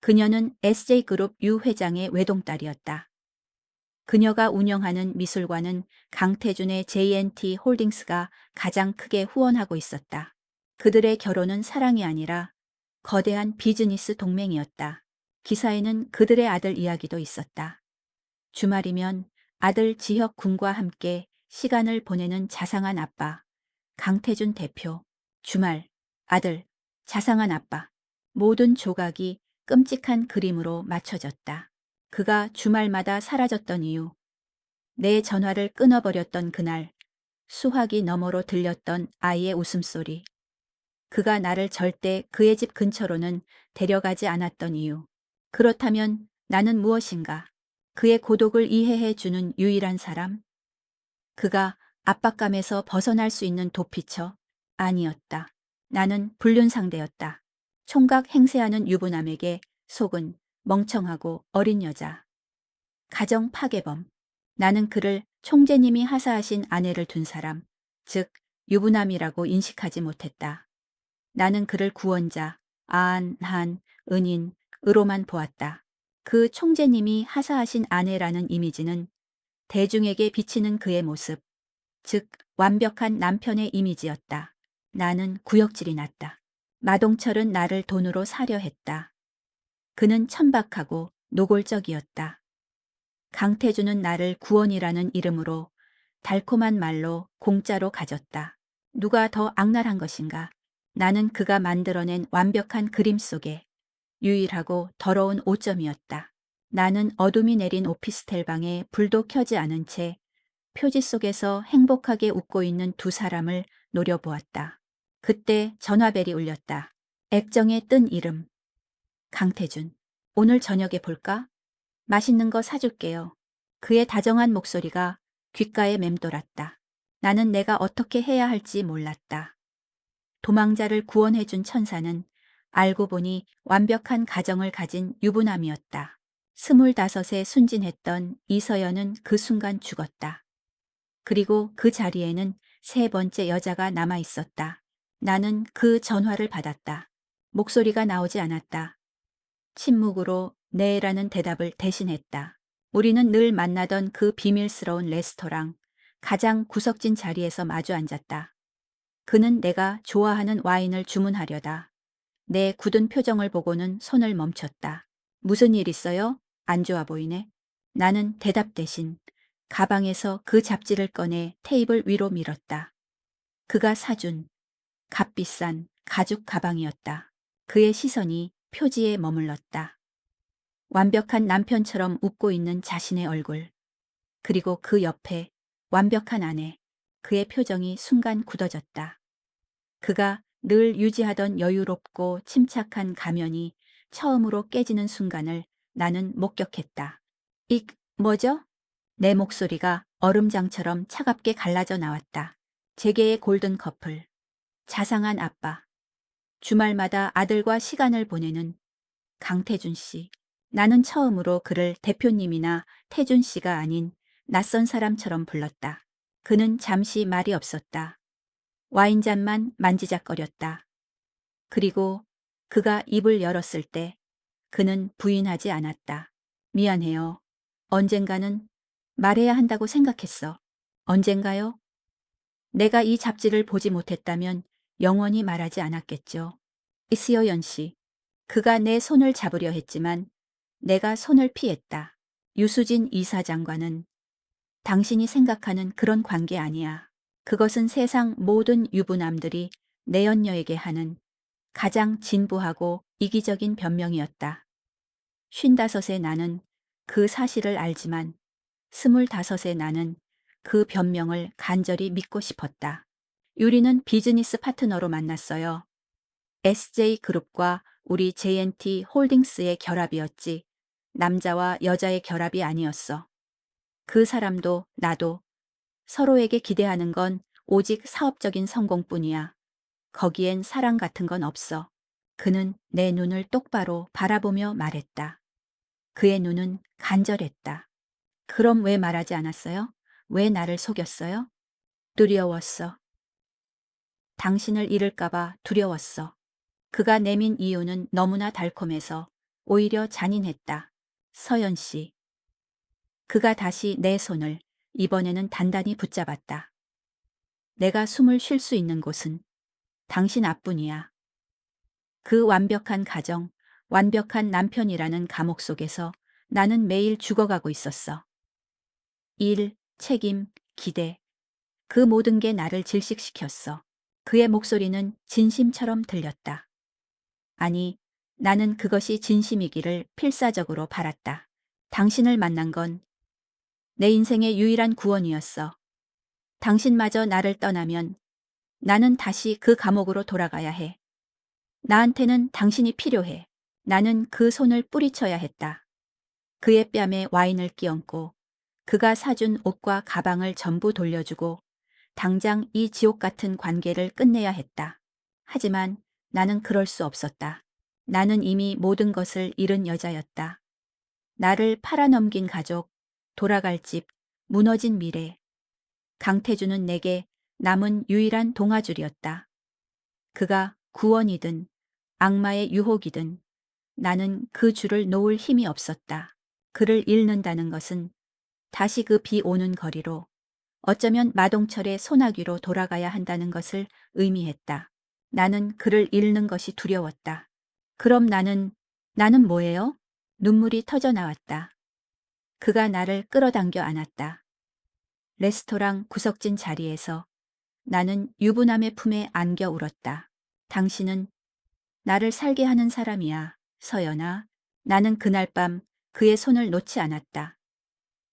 그녀는 SJ그룹 유 회장의 외동딸이었다. 그녀가 운영하는 미술관은 강태준의 JNT 홀딩스가 가장 크게 후원하고 있었다. 그들의 결혼은 사랑이 아니라 거대한 비즈니스 동맹이었다. 기사에는 그들의 아들 이야기도 있었다. 주말이면 아들 지혁 군과 함께 시간을 보내는 자상한 아빠, 강태준 대표. 주말, 아들, 자상한 아빠. 모든 조각이 끔찍한 그림으로 맞춰졌다. 그가 주말마다 사라졌던 이유. 내 전화를 끊어버렸던 그날, 수화기 너머로 들렸던 아이의 웃음소리. 그가 나를 절대 그의 집 근처로는 데려가지 않았던 이유. 그렇다면 나는 무엇인가? 그의 고독을 이해해 주는 유일한 사람? 그가 압박감에서 벗어날 수 있는 도피처? 아니었다. 나는 불륜상대였다. 총각 행세하는 유부남에게 속은 멍청하고 어린 여자. 가정 파괴범. 나는 그를 총재님이 하사하신 아내를 둔 사람, 즉 유부남이라고 인식하지 못했다. 나는 그를 구원자, 한, 은인으로만 보았다. 그 총재님이 하사하신 아내라는 이미지는 대중에게 비치는 그의 모습, 즉 완벽한 남편의 이미지였다. 나는 구역질이 났다. 마동철은 나를 돈으로 사려 했다. 그는 천박하고 노골적이었다. 강태준은 나를 구원이라는 이름으로 달콤한 말로 공짜로 가졌다. 누가 더 악랄한 것인가? 나는 그가 만들어낸 완벽한 그림 속에 유일하고 더러운 오점이었다. 나는 어둠이 내린 오피스텔 방에 불도 켜지 않은 채 표지 속에서 행복하게 웃고 있는 두 사람을 노려보았다. 그때 전화벨이 울렸다. 액정에 뜬 이름. 강태준. 오늘 저녁에 볼까? 맛있는 거 사줄게요. 그의 다정한 목소리가 귓가에 맴돌았다. 나는 내가 어떻게 해야 할지 몰랐다. 도망자를 구원해준 천사는 알고 보니 완벽한 가정을 가진 유부남이었다. 25에 순진했던 이서연은 그 순간 죽었다. 그리고 그 자리에는 세 번째 여자가 남아 있었다. 나는 그 전화를 받았다. 목소리가 나오지 않았다. 침묵으로 네라는 대답을 대신했다. 우리는 늘 만나던 그 비밀스러운 레스토랑, 가장 구석진 자리에서 마주 앉았다. 그는 내가 좋아하는 와인을 주문하려다. 내 굳은 표정을 보고는 손을 멈췄다. 무슨 일 있어요? 안 좋아 보이네. 나는 대답 대신 가방에서 그 잡지를 꺼내 테이블 위로 밀었다. 그가 사준 값비싼 가죽 가방이었다. 그의 시선이 표지에 머물렀다. 완벽한 남편처럼 웃고 있는 자신의 얼굴. 그리고 그 옆에 완벽한 아내. 그의 표정이 순간 굳어졌다. 그가 늘 유지하던 여유롭고 침착한 가면이 처음으로 깨지는 순간을 나는 목격했다. 뭐죠? 내 목소리가 얼음장처럼 차갑게 갈라져 나왔다. 재계의 골든 커플. 자상한 아빠. 주말마다 아들과 시간을 보내는 강태준 씨. 나는 처음으로 그를 대표님이나 태준 씨가 아닌 낯선 사람처럼 불렀다. 그는 잠시 말이 없었다. 와인잔만 만지작거렸다. 그리고 그가 입을 열었을 때 그는 부인하지 않았다. 미안해요. 언젠가는 말해야 한다고 생각했어. 언젠가요? 내가 이 잡지를 보지 못했다면 영원히 말하지 않았겠죠. 이스여연 씨. 그가 내 손을 잡으려 했지만 내가 손을 피했다. 유수진 이사장과는 당신이 생각하는 그런 관계 아니야. 그것은 세상 모든 유부남들이 내연녀에게 하는 가장 진부하고 이기적인 변명이었다. 55의 나는 그 사실을 알지만 25의 나는 그 변명을 간절히 믿고 싶었다. 유리는 비즈니스 파트너로 만났어요. SJ그룹과 우리 JNT 홀딩스의 결합이었지. 남자와 여자의 결합이 아니었어. 그 사람도 나도 서로에게 기대하는 건 오직 사업적인 성공뿐이야. 거기엔 사랑 같은 건 없어. 그는 내 눈을 똑바로 바라보며 말했다. 그의 눈은 간절했다. 그럼 왜 말하지 않았어요? 왜 나를 속였어요? 두려웠어. 당신을 잃을까봐 두려웠어. 그가 내민 이유는 너무나 달콤해서 오히려 잔인했다. 서연 씨. 그가 다시 내 손을 이번에는 단단히 붙잡았다. 내가 숨을 쉴 수 있는 곳은 당신 앞뿐이야. 그 완벽한 가정, 완벽한 남편이라는 감옥 속에서 나는 매일 죽어가고 있었어. 일, 책임, 기대. 그 모든 게 나를 질식시켰어. 그의 목소리는 진심처럼 들렸다. 아니, 나는 그것이 진심이기를 필사적으로 바랐다. 당신을 만난 건 내 인생의 유일한 구원이었어. 당신마저 나를 떠나면 나는 다시 그 감옥으로 돌아가야 해. 나한테는 당신이 필요해. 나는 그 손을 뿌리쳐야 했다. 그의 뺨에 와인을 끼얹고 그가 사준 옷과 가방을 전부 돌려주고 당장 이 지옥 같은 관계를 끝내야 했다. 하지만 나는 그럴 수 없었다. 나는 이미 모든 것을 잃은 여자였다. 나를 팔아넘긴 가족, 돌아갈 집, 무너진 미래. 강태주는 내게 남은 유일한 동아줄이었다. 그가 구원이든 악마의 유혹이든 나는 그 줄을 놓을 힘이 없었다. 그를 잃는다는 것은 다시 그 비 오는 거리로 어쩌면 마동철의 소나기로 돌아가야 한다는 것을 의미했다. 나는 그를 잃는 것이 두려웠다. 그럼 나는 뭐예요? 눈물이 터져 나왔다. 그가 나를 끌어당겨 안았다. 레스토랑 구석진 자리에서 나는 유부남의 품에 안겨 울었다. 당신은 나를 살게 하는 사람이야, 서연아. 나는 그날 밤 그의 손을 놓지 않았다.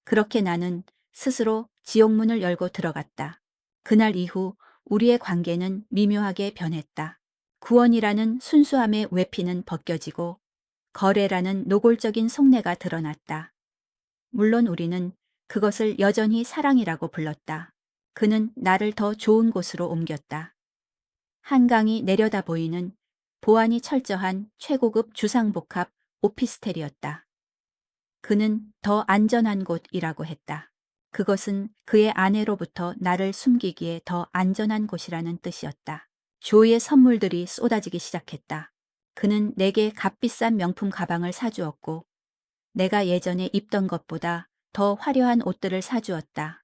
그렇게 나는 스스로 지옥문을 열고 들어갔다. 그날 이후 우리의 관계는 미묘하게 변했다. 구원이라는 순수함의 외피는 벗겨지고 거래라는 노골적인 속내가 드러났다. 물론 우리는 그것을 여전히 사랑이라고 불렀다. 그는 나를 더 좋은 곳으로 옮겼다. 한강이 내려다 보이는 보안이 철저한 최고급 주상복합 오피스텔이었다. 그는 더 안전한 곳이라고 했다. 그것은 그의 아내로부터 나를 숨기기에 더 안전한 곳이라는 뜻이었다. 조이의 선물들이 쏟아지기 시작했다. 그는 내게 값비싼 명품 가방을 사주었고 내가 예전에 입던 것보다 더 화려한 옷들을 사주었다.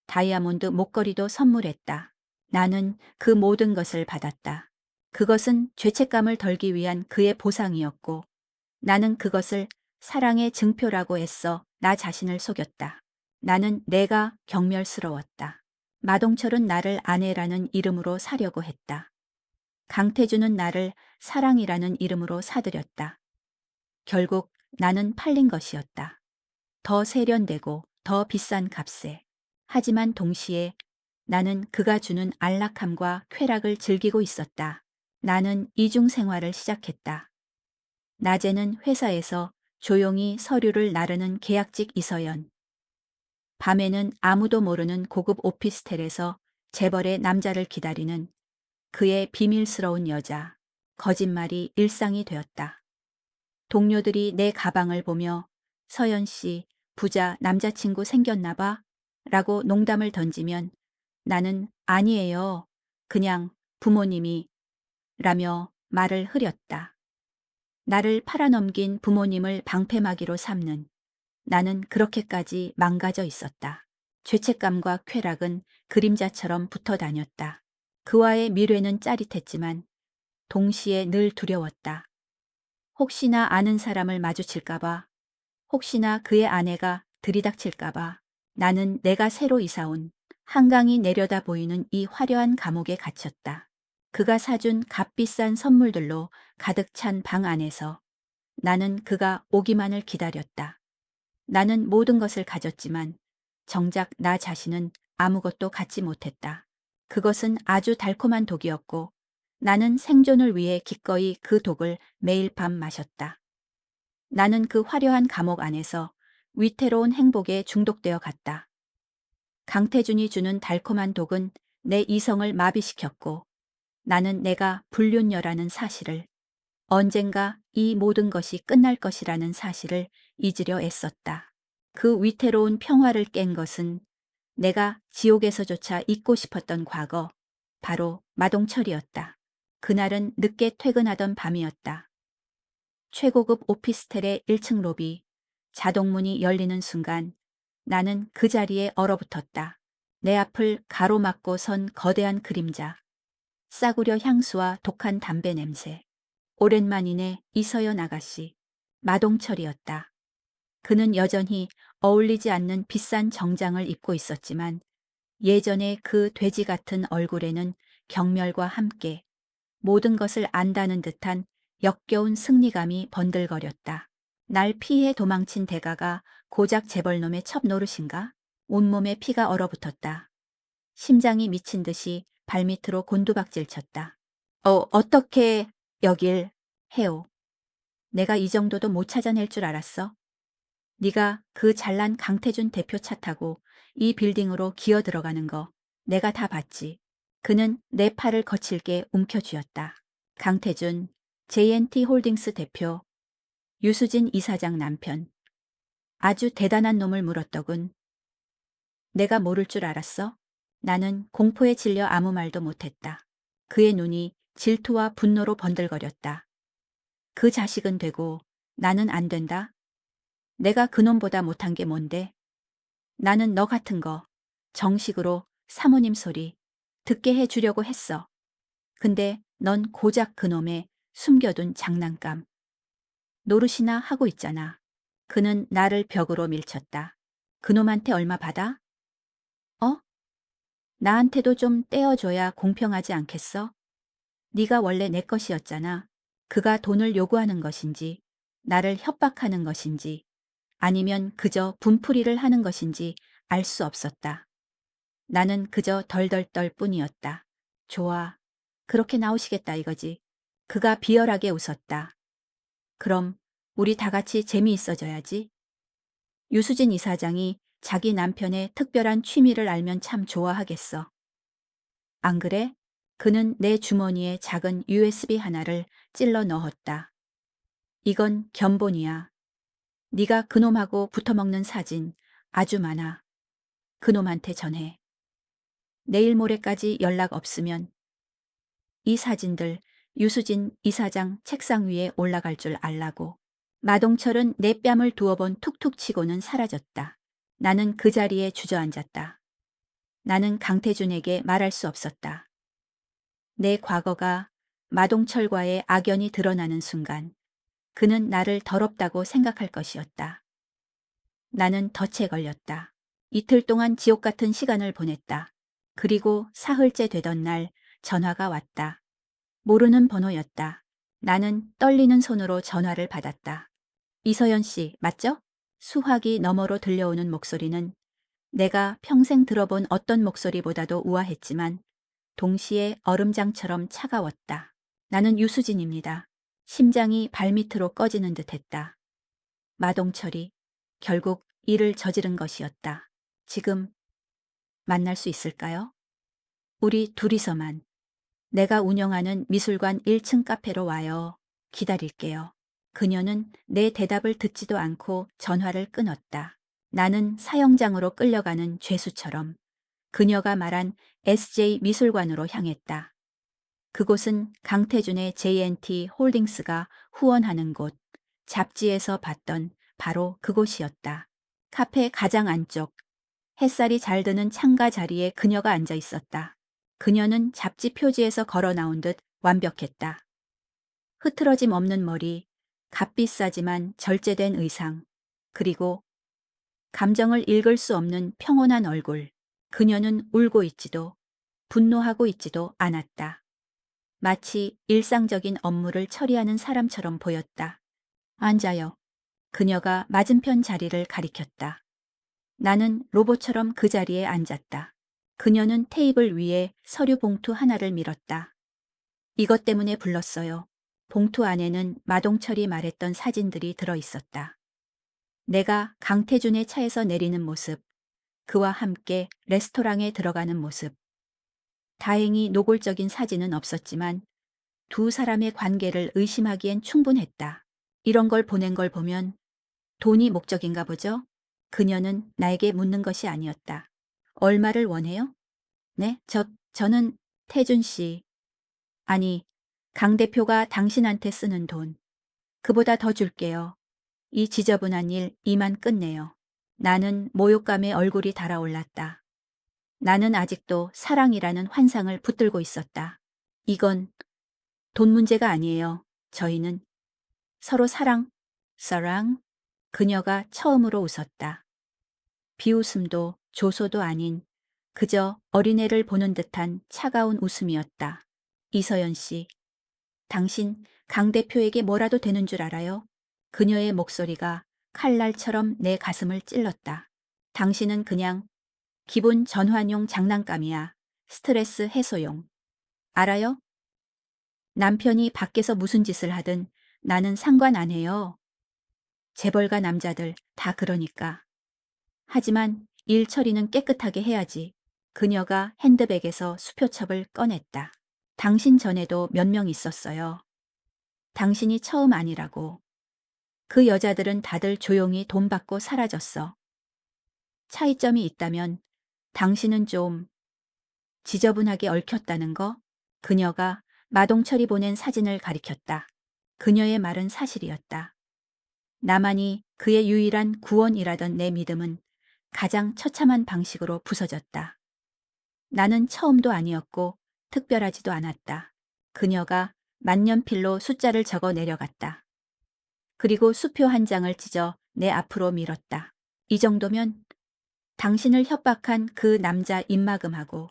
다이아몬드 목걸이도 선물했다. 나는 그 모든 것을 받았다. 그것은 죄책감을 덜기 위한 그의 보상이었고 나는 그것을 사랑의 증표라고 애써 나 자신을 속였다. 나는 내가 경멸스러웠다. 마동철은 나를 아내라는 이름으로 사려고 했다. 강태준은 나를 사랑이라는 이름으로 사들였다. 결국 나는 팔린 것이었다. 더 세련되고 더 비싼 값에. 하지만 동시에 나는 그가 주는 안락함과 쾌락을 즐기고 있었다. 나는 이중 생활을 시작했다. 낮에는 회사에서 조용히 서류를 나르는 계약직 이서연. 밤에는 아무도 모르는 고급 오피스텔에서 재벌의 남자를 기다리는 그의 비밀스러운 여자. 거짓말이 일상이 되었다. 동료들이 내 가방을 보며 서연 씨, 부자 남자친구 생겼나 봐? 라고 농담을 던지면 나는 아니에요. 그냥 부모님이 라며 말을 흐렸다. 나를 팔아넘긴 부모님을 방패막이로 삼는 나는 그렇게까지 망가져 있었다. 죄책감과 쾌락은 그림자처럼 붙어 다녔다. 그와의 미래는 짜릿했지만 동시에 늘 두려웠다. 혹시나 아는 사람을 마주칠까봐, 혹시나 그의 아내가 들이닥칠까봐 나는 내가 새로 이사온 한강이 내려다 보이는 이 화려한 감옥에 갇혔다. 그가 사준 값비싼 선물들로 가득 찬 방 안에서 나는 그가 오기만을 기다렸다. 나는 모든 것을 가졌지만 정작 나 자신은 아무것도 갖지 못했다. 그것은 아주 달콤한 독이었고 나는 생존을 위해 기꺼이 그 독을 매일 밤 마셨다. 나는 그 화려한 감옥 안에서 위태로운 행복에 중독되어 갔다. 강태준이 주는 달콤한 독은 내 이성을 마비시켰고 나는 내가 불륜녀라는 사실을 언젠가 이 모든 것이 끝날 것이라는 사실을 잊으려 애썼다. 그 위태로운 평화를 깬 것은 내가 지옥에서조차 잊고 싶었던 과거, 바로 마동철이었다. 그날은 늦게 퇴근하던 밤이었다. 최고급 오피스텔의 1층 로비, 자동문이 열리는 순간 나는 그 자리에 얼어붙었다. 내 앞을 가로막고 선 거대한 그림자, 싸구려 향수와 독한 담배 냄새. 오랜만이네 이서연 아가씨, 마동철이었다. 그는 여전히 어울리지 않는 비싼 정장을 입고 있었지만 예전의 그 돼지 같은 얼굴에는 경멸과 함께 모든 것을 안다는 듯한 역겨운 승리감이 번들거렸다. 날 피해 도망친 대가가 고작 재벌놈의 첩 노릇인가? 온몸에 피가 얼어붙었다. 심장이 미친 듯이 발밑으로 곤두박질 쳤다. 어떻게 여길 해오. 내가 이 정도도 못 찾아낼 줄 알았어? 네가 그 잘난 강태준 대표 차 타고 이 빌딩으로 기어 들어가는 거 내가 다 봤지. 그는 내 팔을 거칠게 움켜쥐었다. 강태준, JNT 홀딩스 대표, 유수진 이사장 남편. 아주 대단한 놈을 물었더군. 내가 모를 줄 알았어? 나는 공포에 질려 아무 말도 못했다. 그의 눈이 질투와 분노로 번들거렸다. 그 자식은 되고 나는 안 된다. 내가 그놈보다 못한 게 뭔데? 나는 너 같은 거 정식으로 사모님 소리 듣게 해주려고 했어. 근데 넌 고작 그놈의 숨겨둔 장난감 노릇이나 하고 있잖아. 그는 나를 벽으로 밀쳤다. 그놈한테 얼마 받아? 어? 나한테도 좀 떼어줘야 공평하지 않겠어? 네가 원래 내 것이었잖아. 그가 돈을 요구하는 것인지 나를 협박하는 것인지 아니면 그저 분풀이를 하는 것인지 알 수 없었다. 나는 그저 덜덜 떨 뿐이었다. 좋아. 그렇게 나오시겠다 이거지. 그가 비열하게 웃었다. 그럼 우리 다 같이 재미있어져야지. 유수진 이사장이 자기 남편의 특별한 취미를 알면 참 좋아하겠어. 안 그래? 그는 내 주머니에 작은 USB 하나를 찔러 넣었다. 이건 견본이야. 네가 그놈하고 붙어먹는 사진 아주 많아. 그놈한테 전해. 내일 모레까지 연락 없으면 이 사진들 유수진 이사장 책상 위에 올라갈 줄 알라고. 마동철은 내 뺨을 두어 번 툭툭 치고는 사라졌다. 나는 그 자리에 주저앉았다. 나는 강태준에게 말할 수 없었다. 내 과거가 마동철과의 악연이 드러나는 순간 그는 나를 더럽다고 생각할 것이었다. 나는 덫에 걸렸다. 이틀 동안 지옥 같은 시간을 보냈다. 그리고 사흘째 되던 날 전화가 왔다. 모르는 번호였다. 나는 떨리는 손으로 전화를 받았다. 이서연 씨, 맞죠? 수화기 너머로 들려오는 목소리는 내가 평생 들어본 어떤 목소리보다도 우아했지만 동시에 얼음장처럼 차가웠다. 나는 유수진입니다. 심장이 발밑으로 꺼지는 듯했다. 마동철이 결국 일을 저지른 것이었다. 지금 만날 수 있을까요? 우리 둘이서만. 내가 운영하는 미술관 1층 카페로 와요. 기다릴게요. 그녀는 내 대답을 듣지도 않고 전화를 끊었다. 나는 사형장으로 끌려가는 죄수처럼 그녀가 말한 SJ 미술관으로 향했다. 그곳은 강태준의 JNT 홀딩스가 후원하는 곳, 잡지에서 봤던 바로 그곳이었다. 카페 가장 안쪽, 햇살이 잘 드는 창가 자리에 그녀가 앉아 있었다. 그녀는 잡지 표지에서 걸어 나온 듯 완벽했다. 흐트러짐 없는 머리, 값비싸지만 절제된 의상, 그리고 감정을 읽을 수 없는 평온한 얼굴. 그녀는 울고 있지도 분노하고 있지도 않았다. 마치 일상적인 업무를 처리하는 사람처럼 보였다. 앉아요. 그녀가 맞은편 자리를 가리켰다. 나는 로봇처럼 그 자리에 앉았다. 그녀는 테이블 위에 서류 봉투 하나를 밀었다. 이것 때문에 불렀어요. 봉투 안에는 마동철이 말했던 사진들이 들어 있었다. 내가 강태준의 차에서 내리는 모습, 그와 함께 레스토랑에 들어가는 모습. 다행히 노골적인 사진은 없었지만 두 사람의 관계를 의심하기엔 충분했다. 이런 걸 보낸 걸 보면 돈이 목적인가 보죠? 그녀는 나에게 묻는 것이 아니었다. 얼마를 원해요? 네, 저는 태준 씨. 아니, 강 대표가 당신한테 쓰는 돈. 그보다 더 줄게요. 이 지저분한 일 이만 끝내요. 나는 모욕감에 얼굴이 달아올랐다. 나는 아직도 사랑이라는 환상을 붙들고 있었다. 이건 돈 문제가 아니에요. 저희는 서로 사랑. 그녀가 처음으로 웃었다. 비웃음도 조소도 아닌 그저 어린애를 보는 듯한 차가운 웃음이었다. 이서연 씨, 당신 강 대표에게 뭐라도 되는 줄 알아요? 그녀의 목소리가 칼날처럼 내 가슴을 찔렀다. 당신은 그냥 기본 전환용 장난감이야. 스트레스 해소용. 알아요? 남편이 밖에서 무슨 짓을 하든 나는 상관 안 해요. 재벌가 남자들 다 그러니까. 하지만 일 처리는 깨끗하게 해야지. 그녀가 핸드백에서 수표첩을 꺼냈다. 당신 전에도 몇 명 있었어요. 당신이 처음 아니라고. 그 여자들은 다들 조용히 돈 받고 사라졌어. 차이점이 있다면 당신은 좀 지저분하게 얽혔다는 거? 그녀가 마동철이 보낸 사진을 가리켰다. 그녀의 말은 사실이었다. 나만이 그의 유일한 구원이라던 내 믿음은 가장 처참한 방식으로 부서졌다. 나는 처음도 아니었고 특별하지도 않았다. 그녀가 만년필로 숫자를 적어 내려갔다. 그리고 수표 한 장을 찢어 내 앞으로 밀었다. 이 정도면 당신을 협박한 그 남자 입막음하고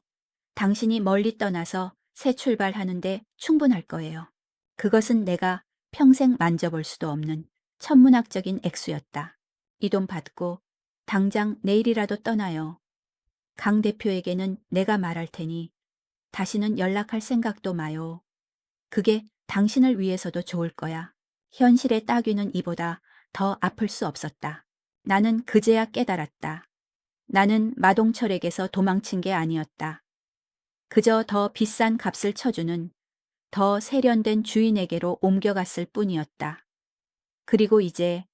당신이 멀리 떠나서 새 출발하는데 충분할 거예요. 그것은 내가 평생 만져볼 수도 없는 천문학적인 액수였다. 이 돈 받고 당장 내일이라도 떠나요. 강 대표에게는 내가 말할 테니 다시는 연락할 생각도 마요. 그게 당신을 위해서도 좋을 거야. 현실의 따귀는 이보다 더 아플 수 없었다. 나는 그제야 깨달았다. 나는 마동철에게서 도망친 게 아니었다. 그저 더 비싼 값을 쳐주는 더 세련된 주인에게로 옮겨갔을 뿐이었다. 그리고 이제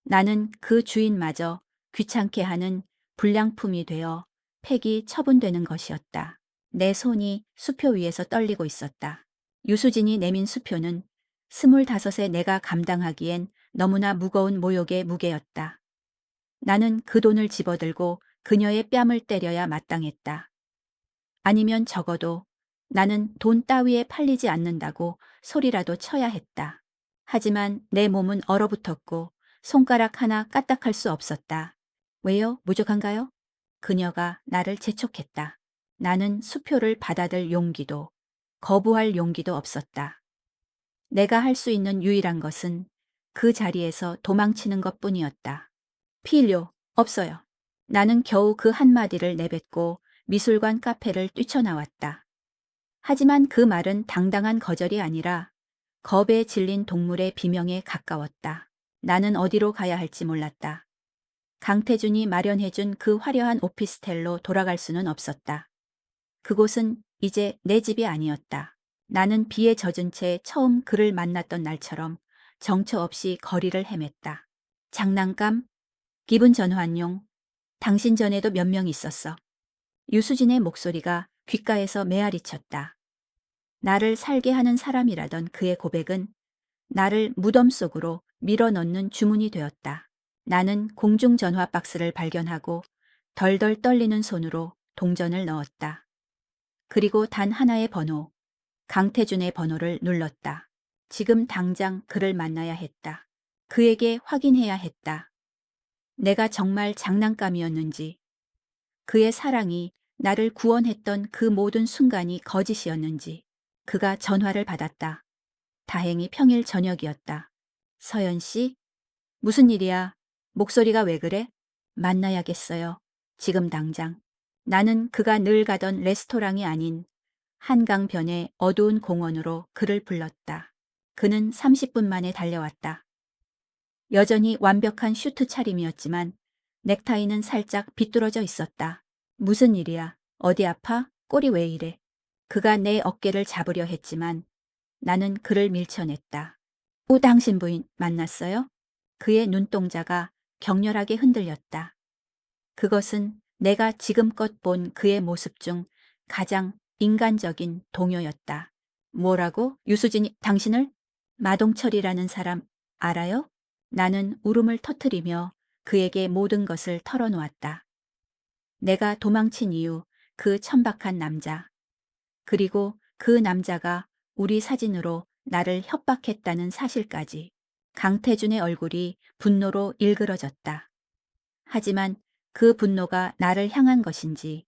나는 그 주인마저 귀찮게 하는 불량품이 되어 폐기 처분되는 것이었다. 내 손이 수표 위에서 떨리고 있었다. 유수진이 내민 수표는 25에 내가 감당하기엔 너무나 무거운 모욕의 무게였다. 나는 그 돈을 집어들고 그녀의 뺨을 때려야 마땅했다. 아니면 적어도 나는 돈 따위에 팔리지 않는다고 소리라도 쳐야 했다. 하지만 내 몸은 얼어붙었고 손가락 하나 까딱할 수 없었다. 왜요? 부족한가요? 그녀가 나를 재촉했다. 나는 수표를 받아들 용기도 거부할 용기도 없었다. 내가 할 수 있는 유일한 것은 그 자리에서 도망치는 것뿐이었다. 필요 없어요. 나는 겨우 그 한마디를 내뱉고 미술관 카페를 뛰쳐나왔다. 하지만 그 말은 당당한 거절이 아니라 겁에 질린 동물의 비명에 가까웠다. 나는 어디로 가야 할지 몰랐다. 강태준이 마련해준 그 화려한 오피스텔로 돌아갈 수는 없었다. 그곳은 이제 내 집이 아니었다. 나는 비에 젖은 채 처음 그를 만났던 날처럼 정처 없이 거리를 헤맸다. 장난감? 기분 전환용? 당신 전에도 몇 명 있었어. 유수진의 목소리가 귓가에서 메아리쳤다. 나를 살게 하는 사람이라던 그의 고백은 나를 무덤 속으로 밀어넣는 주문이 되었다. 나는 공중전화 박스를 발견하고 덜덜 떨리는 손으로 동전을 넣었다. 그리고 단 하나의 번호, 강태준의 번호를 눌렀다. 지금 당장 그를 만나야 했다. 그에게 확인해야 했다. 내가 정말 장난감이었는지, 그의 사랑이 나를 구원했던 그 모든 순간이 거짓이었는지. 그가 전화를 받았다. 다행히 평일 저녁이었다. 서연 씨? 무슨 일이야? 목소리가 왜 그래? 만나야겠어요. 지금 당장. 나는 그가 늘 가던 레스토랑이 아닌 한강변의 어두운 공원으로 그를 불렀다. 그는 30분 만에 달려왔다. 여전히 완벽한 슈트 차림이었지만 넥타이는 살짝 비뚤어져 있었다. 무슨 일이야? 어디 아파? 꼴이 왜 이래? 그가 내 어깨를 잡으려 했지만 나는 그를 밀쳐냈다. 당신 부인 만났어요? 그의 눈동자가 격렬하게 흔들렸다. 그것은 내가 지금껏 본 그의 모습 중 가장 인간적인 동요였다. 뭐라고? 유수진이 당신을? 마동철이라는 사람 알아요? 나는 울음을 터뜨리며 그에게 모든 것을 털어놓았다. 내가 도망친 이유, 그 천박한 남자. 그리고 그 남자가 우리 사진으로 나를 협박했다는 사실까지. 강태준의 얼굴이 분노로 일그러졌다. 하지만 그 분노가 나를 향한 것인지,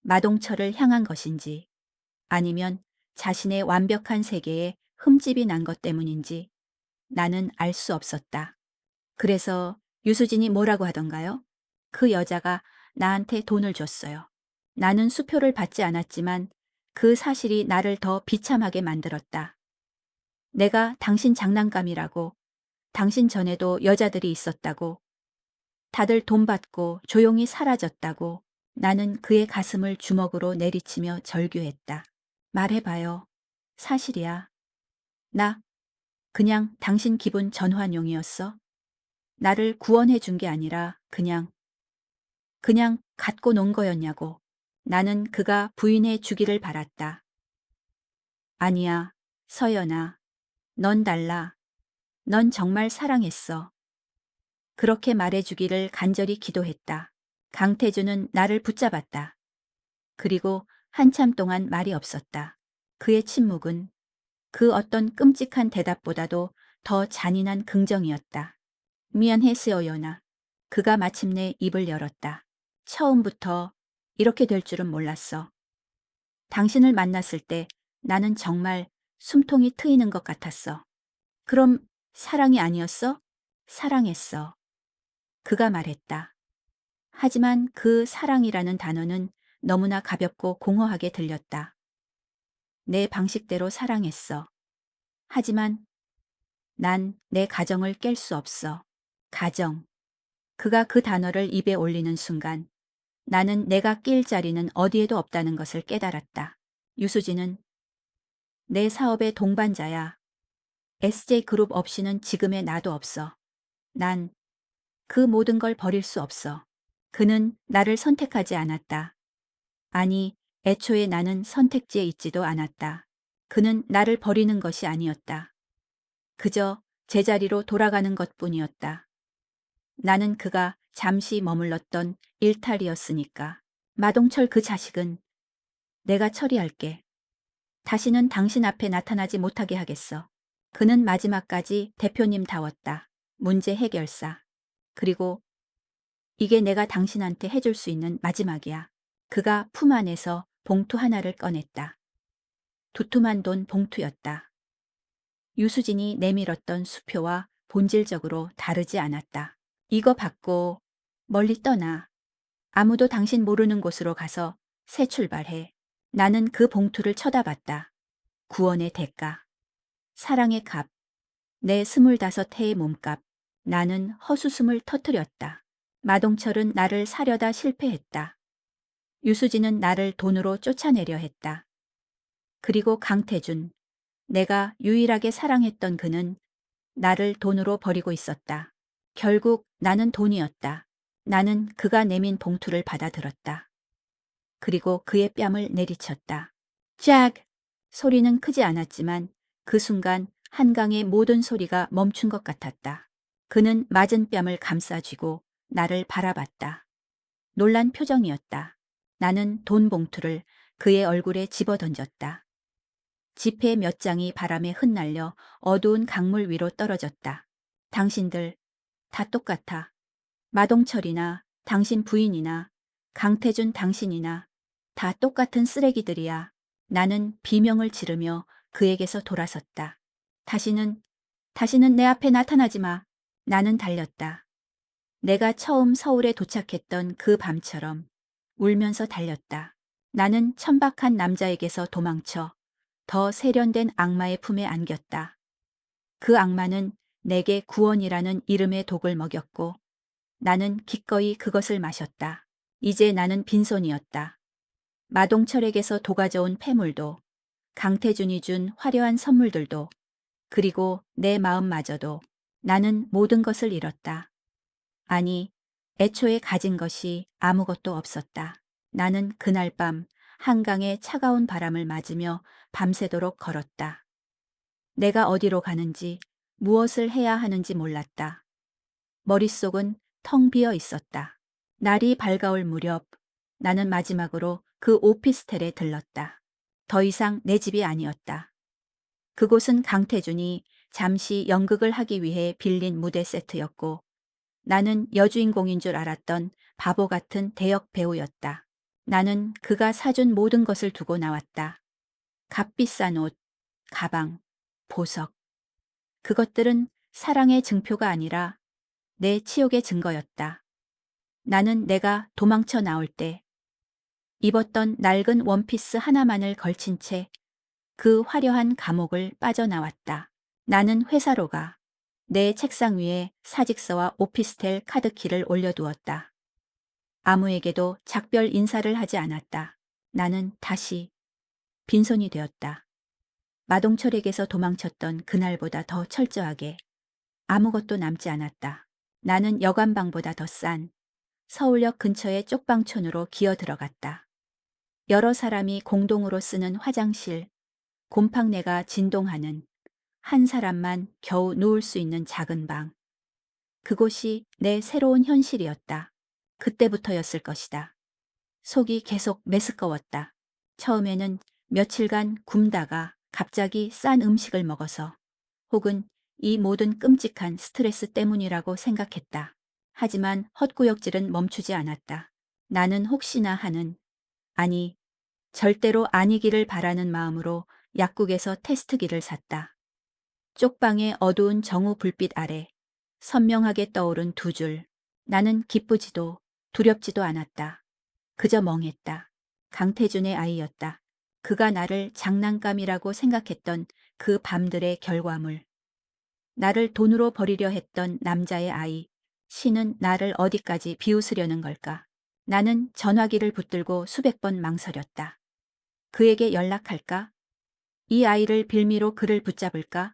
마동철을 향한 것인지, 아니면 자신의 완벽한 세계에 흠집이 난 것 때문인지 나는 알 수 없었다. 그래서 유수진이 뭐라고 하던가요? 그 여자가 나한테 돈을 줬어요. 나는 수표를 받지 않았지만 그 사실이 나를 더 비참하게 만들었다. 내가 당신 장난감이라고, 당신 전에도 여자들이 있었다고, 다들 돈 받고 조용히 사라졌다고. 나는 그의 가슴을 주먹으로 내리치며 절규했다. 말해봐요. 사실이야. 나 그냥 당신 기분 전환용이었어. 나를 구원해 준 게 아니라 그냥 갖고 논 거였냐고. 나는 그가 부인해 주기를 바랐다. 아니야, 서연아. 넌 달라. 넌 정말 사랑했어. 그렇게 말해주기를 간절히 기도했다. 강태준은 나를 붙잡았다. 그리고 한참 동안 말이 없었다. 그의 침묵은 그 어떤 끔찍한 대답보다도 더 잔인한 긍정이었다. 미안해 스어연아. 그가 마침내 입을 열었다. 처음부터 이렇게 될 줄은 몰랐어. 당신을 만났을 때 나는 정말 숨통이 트이는 것 같았어. 그럼 사랑이 아니었어? 사랑했어. 그가 말했다. 하지만 그 사랑이라는 단어는 너무나 가볍고 공허하게 들렸다. 내 방식대로 사랑했어. 하지만 난 내 가정을 깰 수 없어. 가정. 그가 그 단어를 입에 올리는 순간 나는 내가 낄 자리는 어디에도 없다는 것을 깨달았다. 유수진은 내 사업의 동반자야. SJ그룹 없이는 지금의 나도 없어. 난 그 모든 걸 버릴 수 없어. 그는 나를 선택하지 않았다. 아니, 애초에 나는 선택지에 있지도 않았다. 그는 나를 버리는 것이 아니었다. 그저 제자리로 돌아가는 것뿐이었다. 나는 그가 잠시 머물렀던 일탈이었으니까. 마동철 그 자식은 내가 처리할게. 다시는 당신 앞에 나타나지 못하게 하겠어. 그는 마지막까지 대표님다웠다. 문제 해결사. 그리고 이게 내가 당신한테 해줄 수 있는 마지막이야. 그가 품 안에서 봉투 하나를 꺼냈다. 두툼한 돈 봉투였다. 유수진이 내밀었던 수표와 본질적으로 다르지 않았다. 이거 받고 멀리 떠나. 아무도 당신 모르는 곳으로 가서 새 출발해. 나는 그 봉투를 쳐다봤다. 구원의 대가. 사랑의 값. 내 25해의 몸값. 나는 허수음을 터뜨렸다. 마동철은 나를 사려다 실패했다. 유수진은 나를 돈으로 쫓아내려 했다. 그리고 강태준. 내가 유일하게 사랑했던 그는 나를 돈으로 버리고 있었다. 결국 나는 돈이었다. 나는 그가 내민 봉투를 받아들었다. 그리고 그의 뺨을 내리쳤다. 짝! 소리는 크지 않았지만 그 순간 한강의 모든 소리가 멈춘 것 같았다. 그는 맞은 뺨을 감싸쥐고 나를 바라봤다. 놀란 표정이었다. 나는 돈 봉투를 그의 얼굴에 집어던졌다. 지폐 몇 장이 바람에 흩날려 어두운 강물 위로 떨어졌다. 당신들 다 똑같아. 마동철이나 당신 부인이나 강태준 당신이나 다 똑같은 쓰레기들이야. 나는 비명을 지르며 그에게서 돌아섰다. 다시는 내 앞에 나타나지 마. 나는 달렸다. 내가 처음 서울에 도착했던 그 밤처럼 울면서 달렸다. 나는 천박한 남자에게서 도망쳐 더 세련된 악마의 품에 안겼다. 그 악마는 내게 구원이라는 이름의 독을 먹였고 나는 기꺼이 그것을 마셨다. 이제 나는 빈손이었다. 마동철에게서 도가져온 폐물도, 강태준이 준 화려한 선물들도, 그리고 내 마음마저도 나는 모든 것을 잃었다. 아니, 애초에 가진 것이 아무것도 없었다. 나는 그날 밤 한강의 차가운 바람을 맞으며 밤새도록 걸었다. 내가 어디로 가는지, 무엇을 해야 하는지 몰랐다. 머릿속은 텅 비어 있었다. 날이 밝아올 무렵 나는 마지막으로 그 오피스텔에 들렀다. 더 이상 내 집이 아니었다. 그곳은 강태준이 잠시 연극을 하기 위해 빌린 무대 세트였고 나는 여주인공인 줄 알았던 바보 같은 대역 배우였다. 나는 그가 사준 모든 것을 두고 나왔다. 값비싼 옷, 가방, 보석. 그것들은 사랑의 증표가 아니라 내 치욕의 증거였다. 나는 내가 도망쳐 나올 때 입었던 낡은 원피스 하나만을 걸친 채 그 화려한 감옥을 빠져나왔다. 나는 회사로 가. 내 책상 위에 사직서와 오피스텔 카드키를 올려두었다. 아무에게도 작별 인사를 하지 않았다. 나는 다시 빈손이 되었다. 마동철에게서 도망쳤던 그날보다 더 철저하게 아무것도 남지 않았다. 나는 여관방보다 더 싼 서울역 근처의 쪽방촌으로 기어 들어갔다. 여러 사람이 공동으로 쓰는 화장실, 곰팡내가 진동하는 한 사람만 겨우 누울 수 있는 작은 방. 그곳이 내 새로운 현실이었다. 그때부터였을 것이다. 속이 계속 메스꺼웠다. 처음에는 며칠간 굶다가 갑자기 싼 음식을 먹어서 혹은 이 모든 끔찍한 스트레스 때문이라고 생각했다. 하지만 헛구역질은 멈추지 않았다. 나는 혹시나 하는, 아니, 절대로 아니기를 바라는 마음으로 약국에서 테스트기를 샀다. 쪽방의 어두운 정우 불빛 아래 선명하게 떠오른 두 줄. 나는 기쁘지도 두렵지도 않았다. 그저 멍했다. 강태준의 아이였다. 그가 나를 장난감이라고 생각했던 그 밤들의 결과물. 나를 돈으로 버리려 했던 남자의 아이. 신은 나를 어디까지 비웃으려는 걸까? 나는 전화기를 붙들고 수백 번 망설였다. 그에게 연락할까? 이 아이를 빌미로 그를 붙잡을까?